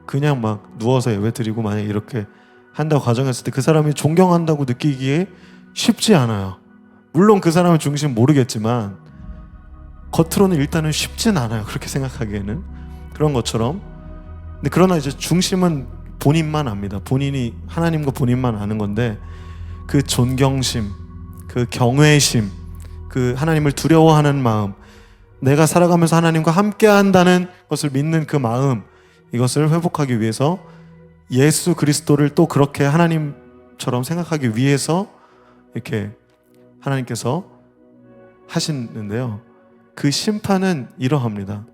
그냥 막 누워서 예배 드리고 만약에 이렇게 한다고 가정했을 때 그 사람이 존경한다고 느끼기에 쉽지 않아요. 물론 그 사람의 중심 모르겠지만 겉으로는 일단은 쉽진 않아요. 그렇게 생각하기에는. 그런 것처럼. 근데 그러나 이제 중심은 본인만 압니다. 본인이 하나님과 본인만 아는 건데 그 존경심, 그 경외심, 그 하나님을 두려워하는 마음, 내가 살아가면서 하나님과 함께 한다는 것을 믿는 그 마음, 이것을 회복하기 위해서 예수 그리스도를 또 그렇게 하나님처럼 생각하기 위해서 이렇게 하나님께서 하시는데요. 그 심판은 이러합니다.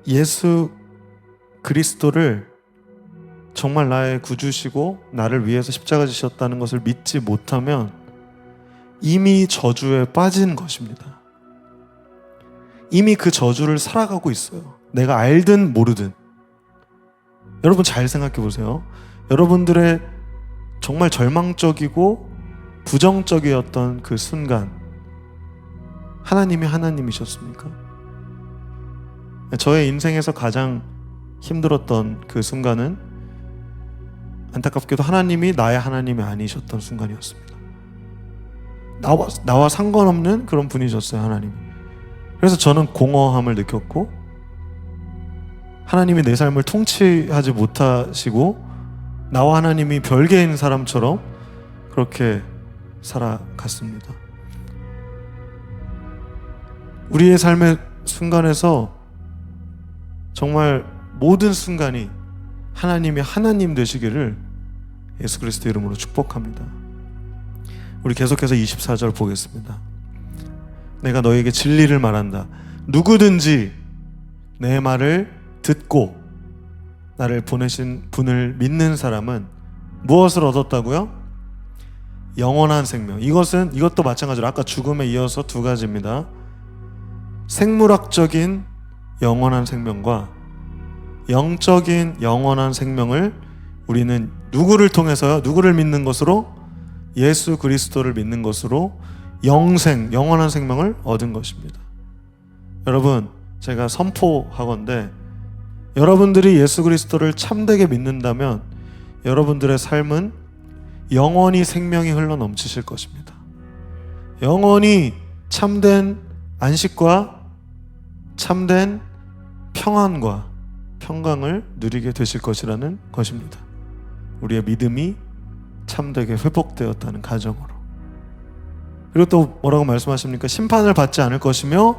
예수 그리스도를 정말 나의 구주시고 나를 위해서 십자가 지셨다는 것을 믿지 못하면 이미 저주에 빠진 것입니다. 이미 그 저주를 살아가고 있어요. 내가 알든 모르든. 여러분 잘 생각해 보세요. 여러분들의 정말 절망적이고 부정적이었던 그 순간 하나님이 하나님이셨습니까? 저의 인생에서 가장 힘들었던 그 순간은 안타깝게도 하나님이 나의 하나님이 아니셨던 순간이었습니다. 나와 상관없는 그런 분이셨어요, 하나님이. 그래서 저는 공허함을 느꼈고 하나님이 내 삶을 통치하지 못하시고 나와 하나님이 별개인 사람처럼 그렇게 살아갔습니다. 우리의 삶의 순간에서 정말 모든 순간이 하나님이 하나님 되시기를 예수 그리스도 이름으로 축복합니다. 우리 계속해서 24절 보겠습니다. 내가 너에게 진리를 말한다. 누구든지 내 말을 듣고 나를 보내신 분을 믿는 사람은 무엇을 얻었다고요? 영원한 생명. 이것도 마찬가지로 아까 죽음에 이어서 두 가지입니다. 생물학적인 영원한 생명과 영적인 영원한 생명을 우리는 누구를 통해서요? 누구를 믿는 것으로? 예수 그리스도를 믿는 것으로 영원한 생명을 얻은 것입니다. 여러분, 제가 선포하건대 여러분들이 예수 그리스도를 참되게 믿는다면 여러분들의 삶은 영원히 생명이 흘러 넘치실 것입니다. 영원히 참된 안식과 참된 평안과 평강을 누리게 되실 것이라는 것입니다. 우리의 믿음이 참되게 회복되었다는 가정으로. 그리고 또 뭐라고 말씀하십니까? 심판을 받지 않을 것이며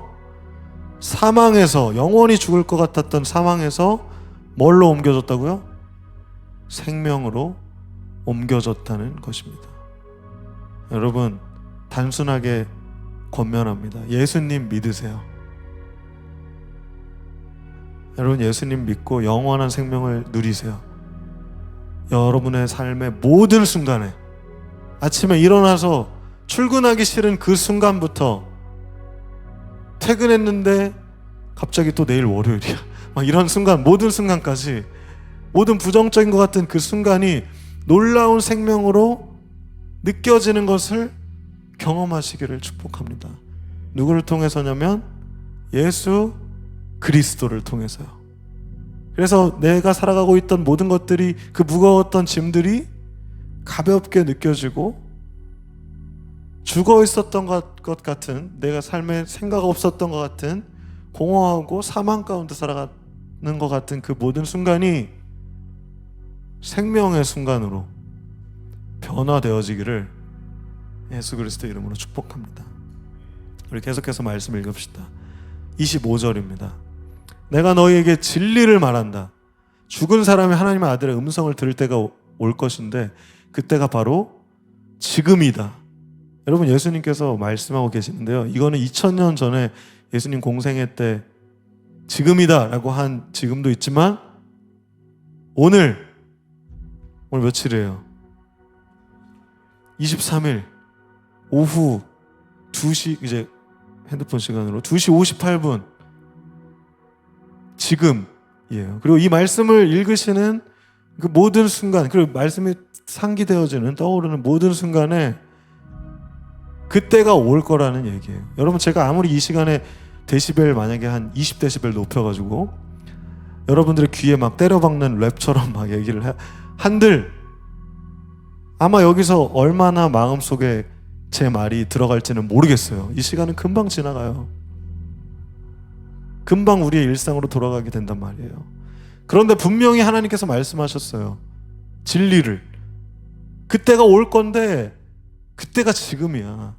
사망에서, 영원히 죽을 것 같았던 사망에서 뭘로 옮겨졌다고요? 생명으로 옮겨졌다는 것입니다. 여러분, 단순하게 권면합니다. 예수님 믿으세요. 여러분, 예수님 믿고 영원한 생명을 누리세요. 여러분의 삶의 모든 순간에, 아침에 일어나서 출근하기 싫은 그 순간부터 퇴근했는데 갑자기 또 내일 월요일이야, 막 이런 순간, 모든 순간까지, 모든 부정적인 것 같은 그 순간이 놀라운 생명으로 느껴지는 것을 경험하시기를 축복합니다. 누구를 통해서냐면 예수 그리스도를 통해서요. 그래서 내가 살아가고 있던 모든 것들이, 그 무거웠던 짐들이 가볍게 느껴지고, 죽어 있었던 것 같은, 내가 삶에 생각 없었던 것 같은, 공허하고 사망 가운데 살아가는 것 같은 그 모든 순간이 생명의 순간으로 변화되어지기를 예수 그리스도 이름으로 축복합니다. 우리 계속해서 말씀 읽읍시다. 25절입니다. 내가 너희에게 진리를 말한다. 죽은 사람이 하나님의 아들의 음성을 들을 때가 올 것인데 그때가 바로 지금이다. 여러분, 예수님께서 말씀하고 계시는데요, 이거는 2000년 전에 예수님 공생애 때 지금이다라고 한 지금도 있지만 오늘 며칠이에요? 23일 오후 2시, 이제 핸드폰 시간으로 2시 58분 지금이에요. 그리고 이 말씀을 읽으시는 그 모든 순간, 그리고 말씀이 상기되어지는, 떠오르는 모든 순간에 그때가 올 거라는 얘기예요. 여러분, 제가 아무리 이 시간에 데시벨 만약에 한 20데시벨 높여가지고 여러분들의 귀에 막 때려박는 랩처럼 막 얘기를 한들 아마 여기서 얼마나 마음속에 제 말이 들어갈지는 모르겠어요. 이 시간은 금방 지나가요. 금방 우리의 일상으로 돌아가게 된단 말이에요. 그런데 분명히 하나님께서 말씀하셨어요. 진리를. 그때가 올 건데 그때가 지금이야.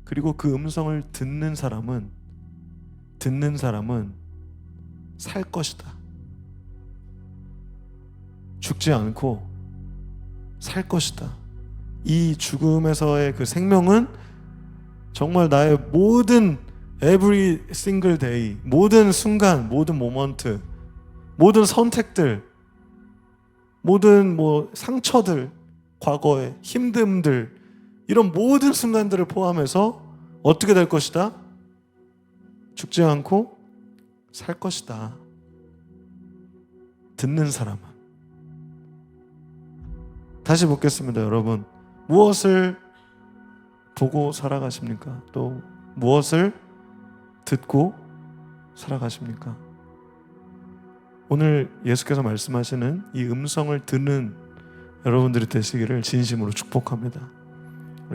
그리고 그 음성을 듣는 사람은 살 것이다. 죽지 않고 살 것이다. 이 죽음에서의 그 생명은 정말 나의 모든 every single day, 모든 순간, 모든 모먼트, 모든 선택들, 모든 상처들, 과거의 힘듦들, 이런 모든 순간들을 포함해서 어떻게 될 것이다? 죽지 않고 살 것이다. 듣는 사람은. 다시 묻겠습니다, 여러분. 무엇을 보고 살아가십니까? 또 무엇을 듣고 살아가십니까? 오늘 예수께서 말씀하시는 이 음성을 듣는 여러분들이 되시기를 진심으로 축복합니다.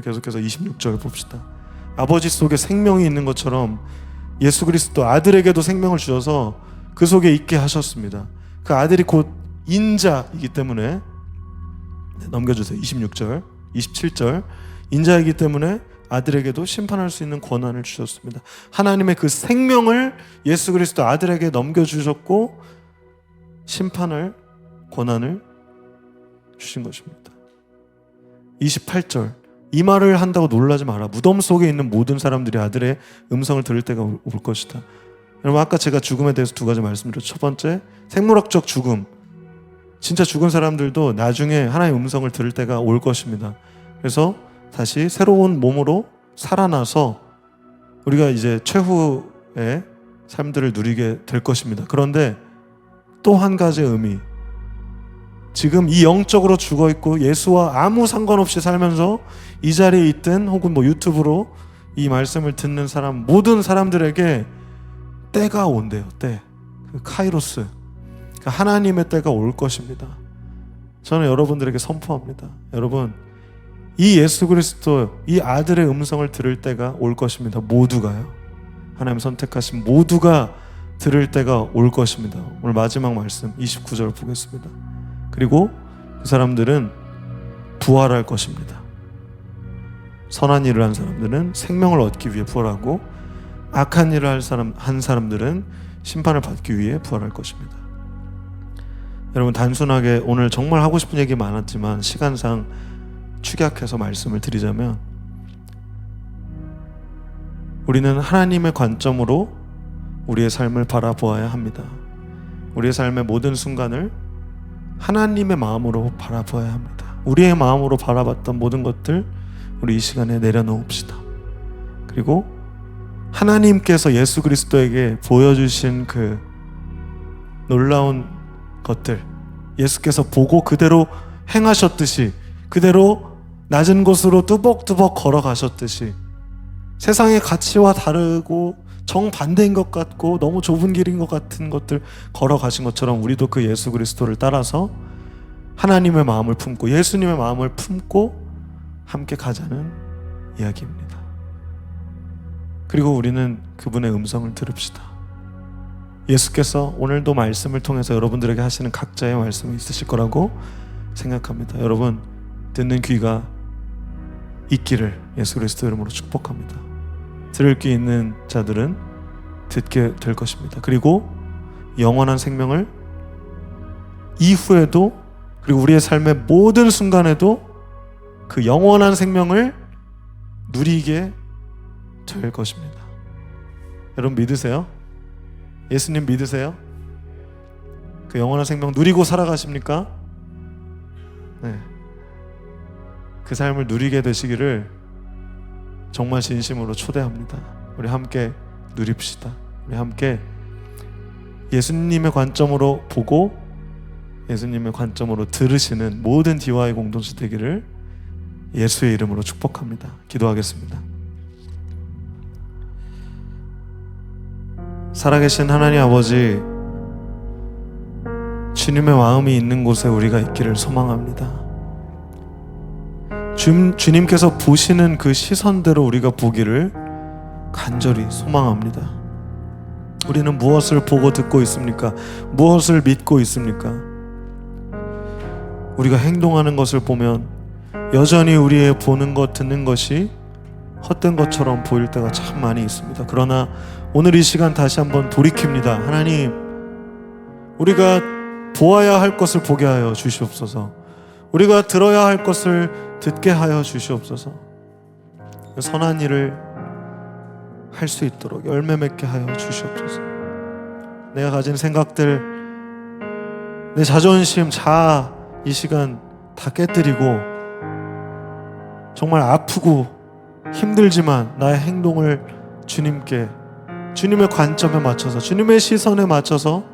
계속해서 26절 봅시다. 아버지 속에 생명이 있는 것처럼 예수 그리스도 아들에게도 생명을 주셔서 그 속에 있게 하셨습니다. 그 아들이 곧 인자이기 때문에, 넘겨주세요. 26절, 27절. 인자이기 때문에 아들에게도 심판할 수 있는 권한을 주셨습니다. 하나님의 그 생명을 예수 그리스도 아들에게 넘겨주셨고 심판할 권한을 주신 것입니다. 28절. 이 말을 한다고 놀라지 마라. 무덤 속에 있는 모든 사람들이 아들의 음성을 들을 때가 올 것이다. 여러분, 아까 제가 죽음에 대해서 두 가지 말씀드렸죠. 첫 번째, 생물학적 죽음. 진짜 죽은 사람들도 나중에 하나님의 음성을 들을 때가 올 것입니다. 그래서 다시 새로운 몸으로 살아나서 우리가 이제 최후의 삶들을 누리게 될 것입니다. 그런데 또 한 가지 의미, 지금 이 영적으로 죽어있고 예수와 아무 상관없이 살면서 이 자리에 있든 혹은 유튜브로 이 말씀을 듣는 사람, 모든 사람들에게 때가 온대요. 때. 그 카이로스. 그 하나님의 때가 올 것입니다. 저는 여러분들에게 선포합니다. 여러분, 이 예수 그리스도, 이 아들의 음성을 들을 때가 올 것입니다. 모두가요. 하나님 선택하신 모두가 들을 때가 올 것입니다. 오늘 마지막 말씀 29절 보겠습니다. 그리고 그 사람들은 부활할 것입니다. 선한 일을 한 사람들은 생명을 얻기 위해 부활하고 악한 일을 한 사람들은 심판을 받기 위해 부활할 것입니다. 여러분, 단순하게 오늘 정말 하고 싶은 얘기 많았지만 시간상 축약해서 말씀을 드리자면, 우리는 하나님의 관점으로 우리의 삶을 바라보아야 합니다. 우리의 삶의 모든 순간을 하나님의 마음으로 바라보아야 합니다. 우리의 마음으로 바라봤던 모든 것들 우리 이 시간에 내려놓읍시다. 그리고 하나님께서 예수 그리스도에게 보여주신 그 놀라운 것들, 예수께서 보고 그대로 행하셨듯이, 그대로 낮은 곳으로 뚜벅뚜벅 걸어가셨듯이, 세상의 가치와 다르고 정반대인 것 같고 너무 좁은 길인 것 같은 것들 걸어가신 것처럼 우리도 그 예수 그리스도를 따라서 하나님의 마음을 품고 예수님의 마음을 품고 함께 가자는 이야기입니다. 그리고 우리는 그분의 음성을 들읍시다. 예수께서 오늘도 말씀을 통해서 여러분들에게 하시는 각자의 말씀이 있으실 거라고 생각합니다. 여러분, 듣는 귀가 있기를 예수 그리스도 이름으로 축복합니다. 들을 귀 있는 자들은 듣게 될 것입니다. 그리고 영원한 생명을 이후에도, 그리고 우리의 삶의 모든 순간에도 그 영원한 생명을 누리게 될 것입니다. 여러분, 믿으세요? 예수님 믿으세요? 그 영원한 생명 누리고 살아가십니까? 네. 그 삶을 누리게 되시기를 정말 진심으로 초대합니다. 우리 함께 누립시다. 우리 함께 예수님의 관점으로 보고 예수님의 관점으로 들으시는 모든 DY 공동체 되기를 예수의 이름으로 축복합니다. 기도하겠습니다. 살아계신 하나님 아버지, 주님의 마음이 있는 곳에 우리가 있기를 소망합니다. 주님께서 보시는 그 시선대로 우리가 보기를 간절히 소망합니다. 우리는 무엇을 보고 듣고 있습니까? 무엇을 믿고 있습니까? 우리가 행동하는 것을 보면 여전히 우리의 보는 것, 듣는 것이 헛된 것처럼 보일 때가 참 많이 있습니다. 그러나 오늘 이 시간 다시 한번 돌이킵니다. 하나님, 우리가 보아야 할 것을 보게 하여 주시옵소서. 우리가 들어야 할 것을 듣게 하여 주시옵소서. 선한 일을 할 수 있도록 열매 맺게 하여 주시옵소서. 내가 가진 생각들, 내 자존심, 자아 이 시간 다 깨뜨리고 정말 아프고 힘들지만 나의 행동을 주님께, 주님의 관점에 맞춰서, 주님의 시선에 맞춰서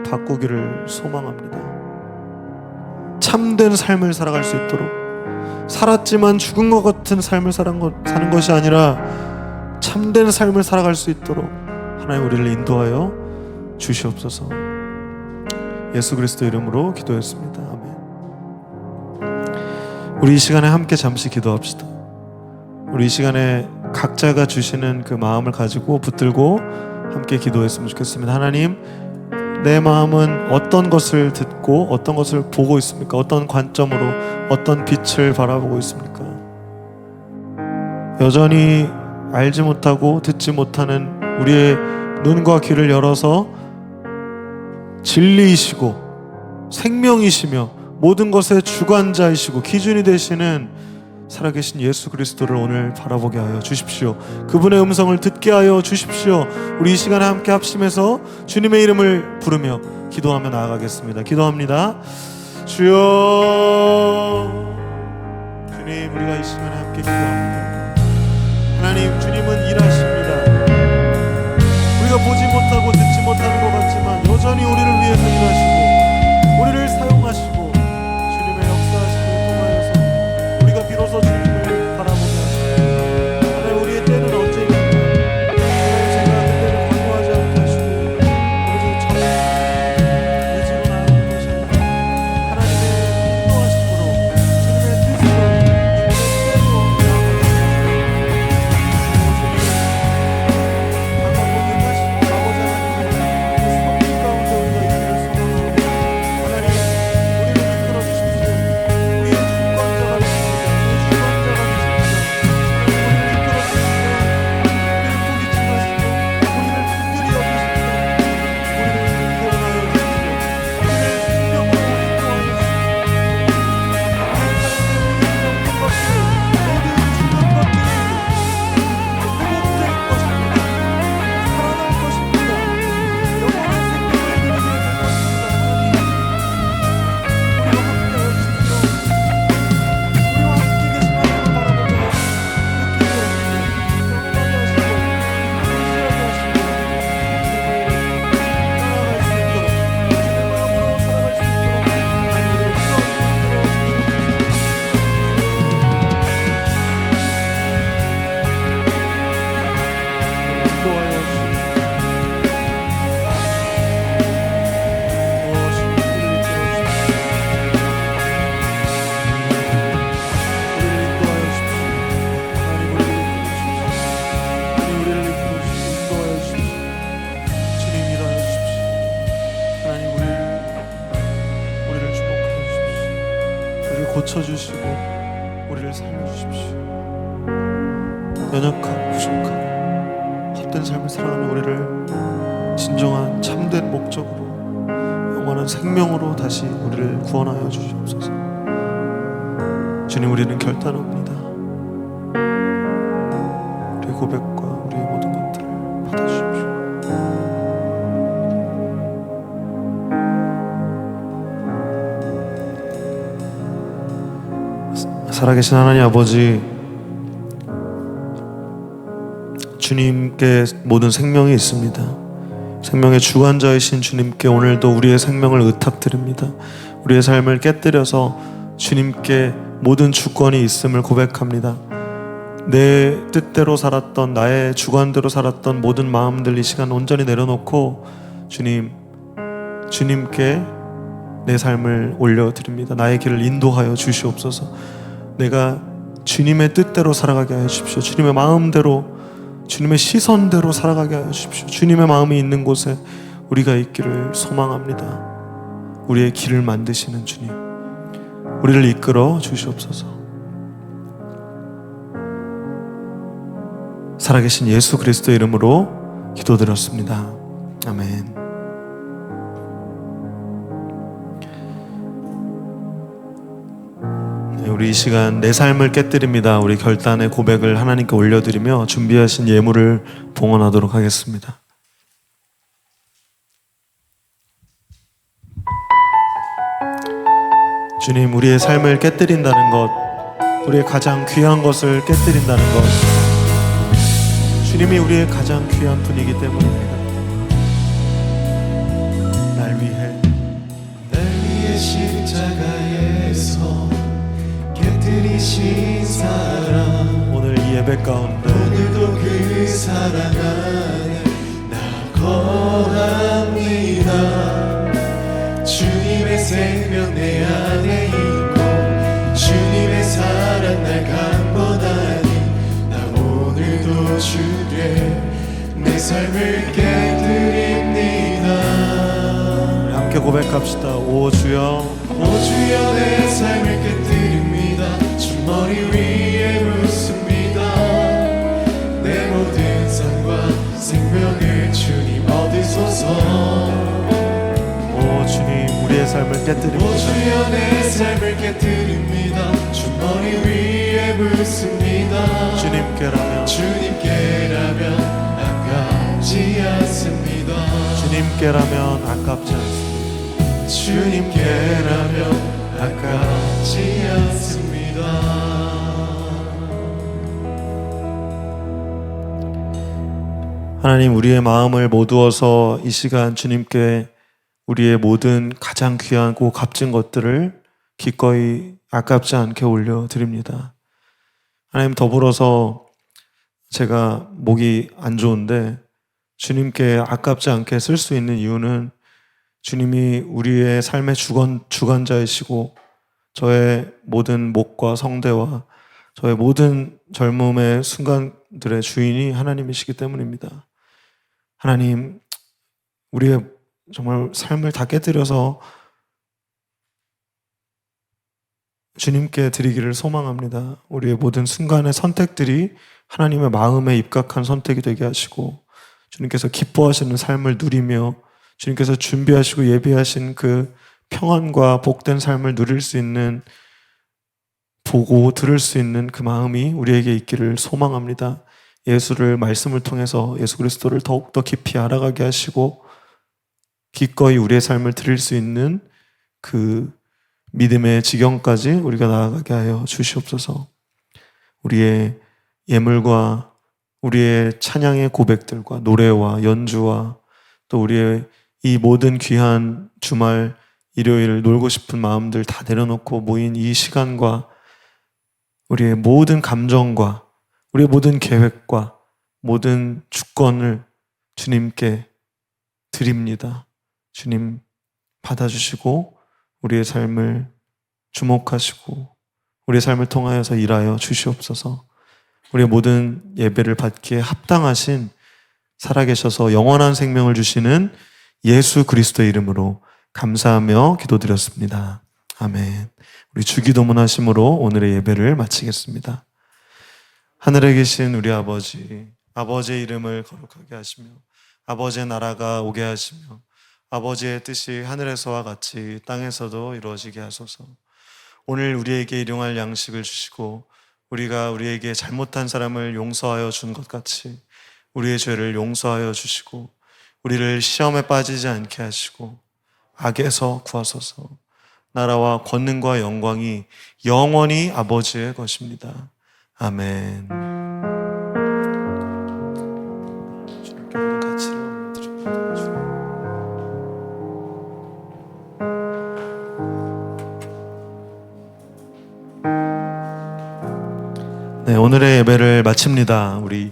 바꾸기를 소망합니다. 참된 삶을 살아갈 수 있도록, 살았지만 죽은 것 같은 삶을 사는 것이 아니라 참된 삶을 살아갈 수 있도록 하나님 우리를 인도하여 주시옵소서. 예수 그리스도 이름으로 기도했습니다. 아멘. 우리 이 시간에 함께 잠시 기도합시다. 우리 이 시간에 각자가 주시는 그 마음을 가지고 붙들고 함께 기도했으면 좋겠습니다. 하나님, 내 마음은 어떤 것을 듣고 어떤 것을 보고 있습니까? 어떤 관점으로, 어떤 빛을 바라보고 있습니까? 여전히 알지 못하고 듣지 못하는 우리의 눈과 귀를 열어서 진리이시고 생명이시며 모든 것의 주관자이시고 기준이 되시는 살아계신 예수 그리스도를 오늘 바라보게 하여 주십시오. 그분의 음성을 듣게 하여 주십시오. 우리 이 시간에 함께 합심해서 주님의 이름을 부르며 기도하며 나아가겠습니다. 기도합니다. 주여, 주님, 우리가 이 시간에 함께 기도합니다. 하나님, 주님은 일하십니다. 우리가 보지 못하고 듣지 못하는 것 같지만 여전히 우리를 위해서 일하시고 우리를 사용하시고 주님의 역사하심을 통하여서 우리가 비로소 주님을 바라보게 하시고, 하나님, 우리의 때는 언제입니까? 하나님, 제가 그때를 강요하지 않게 하시고 아버지 정말 의지로 나아가는 것이 아니라 하나님의 인도하심으로 주님의 뜻으로 주님의 뜻대로 나아가게 고쳐주시고 우리를 살려주십시오. 연약하고 부족하고 헛된 삶을 살아가는 우리를 진정한 참된 목적으로, 영원한 생명으로 다시 우리를 구원하여 주시옵소서. 주님, 우리는 결단합니다. 우리의 고백과 우리의 모든 것들을 받아주십시오. 살아계신 하나님 아버지, 주님께 모든 생명이 있습니다. 생명의 주관자이신 주님께 오늘도 우리의 생명을 의탁드립니다. 우리의 삶을 깨뜨려서 주님께 모든 주권이 있음을 고백합니다. 내 뜻대로 살았던, 나의 주관대로 살았던 모든 마음들 이 시간 온전히 내려놓고 주님께 내 삶을 올려드립니다. 나의 길을 인도하여 주시옵소서. 내가 주님의 뜻대로 살아가게 하여 주십시오. 주님의 마음대로, 주님의 시선대로 살아가게 하여 주십시오. 주님의 마음이 있는 곳에 우리가 있기를 소망합니다. 우리의 길을 만드시는 주님, 우리를 이끌어 주시옵소서. 살아계신 예수 그리스도의 이름으로 기도드렸습니다. 아멘. 우리 이 시간 내 삶을 깨뜨립니다. 우리 결단의 고백을 하나님께 올려드리며 준비하신 예물을 봉헌하도록 하겠습니다. 주님, 우리의 삶을 깨뜨린다는 것, 우리의 가장 귀한 것을 깨뜨린다는 것, 주님이 우리의 가장 귀한 분이기 때문입니다. 날 위해 십자가에서 깨뜨리신 사랑, 오늘 이 예배 가운데 오늘도 그 사랑 안에 나 거합니다. 주님의 생명 내 안에 있고 주님의 사랑 날 강권하니 나 오늘도 주께 내 삶을 깨뜨립니다. 우리 함께 고백합시다. 오 주여, 오 주여, 내 삶을 깨뜨립니다. 주 머리 위에 묻습니다. 내 모든 삶과 생명을 주님 얻으소서. 오 주님, 우리의 삶을 깨뜨립니다. 오 주여, 내 삶을 깨뜨립니다. 주 머리 위에 묻습니다. 주님께라면 아깝지 않습니다. 주님께라면 아깝지 않습니다. 주님께라면 아깝지 않습니다. 하나님, 우리의 마음을 모두어서 이 시간 주님께 우리의 모든 가장 귀하고 값진 것들을 기꺼이 아깝지 않게 올려드립니다. 하나님, 더불어서 제가 목이 안 좋은데 주님께 아깝지 않게 쓸 수 있는 이유는 주님이 우리의 삶의 주관자이시고 저의 모든 목과 성대와 저의 모든 젊음의 순간들의 주인이 하나님이시기 때문입니다. 하나님, 우리의 정말 삶을 다 깨뜨려서 주님께 드리기를 소망합니다. 우리의 모든 순간의 선택들이 하나님의 마음에 입각한 선택이 되게 하시고 주님께서 기뻐하시는 삶을 누리며 주님께서 준비하시고 예비하신 그 평안과 복된 삶을 누릴 수 있는, 보고 들을 수 있는 그 마음이 우리에게 있기를 소망합니다. 예수를 말씀을 통해서 예수 그리스도를 더욱더 깊이 알아가게 하시고 기꺼이 우리의 삶을 드릴 수 있는 그 믿음의 지경까지 우리가 나아가게 하여 주시옵소서. 우리의 예물과 우리의 찬양의 고백들과 노래와 연주와 또 우리의 이 모든 귀한 주말 일요일 놀고 싶은 마음들 다 내려놓고 모인 이 시간과 우리의 모든 감정과 우리의 모든 계획과 모든 주권을 주님께 드립니다. 주님, 받아주시고 우리의 삶을 주목하시고 우리의 삶을 통하여서 일하여 주시옵소서. 우리의 모든 예배를 받기에 합당하신, 살아계셔서 영원한 생명을 주시는 예수 그리스도의 이름으로 감사하며 기도드렸습니다. 아멘. 우리 주기도문 하심으로 오늘의 예배를 마치겠습니다. 하늘에 계신 우리 아버지, 아버지의 이름을 거룩하게 하시며 아버지의 나라가 오게 하시며 아버지의 뜻이 하늘에서와 같이 땅에서도 이루어지게 하소서. 오늘 우리에게 일용할 양식을 주시고 우리가 우리에게 잘못한 사람을 용서하여 준 것 같이 우리의 죄를 용서하여 주시고 우리를 시험에 빠지지 않게 하시고 악에서 구하소서. 나라와 권능과 영광이 영원히 아버지의 것입니다. 아멘. 주님께 모든 가치를 올려드립니다. 네, 오늘의 예배를 마칩니다. 우리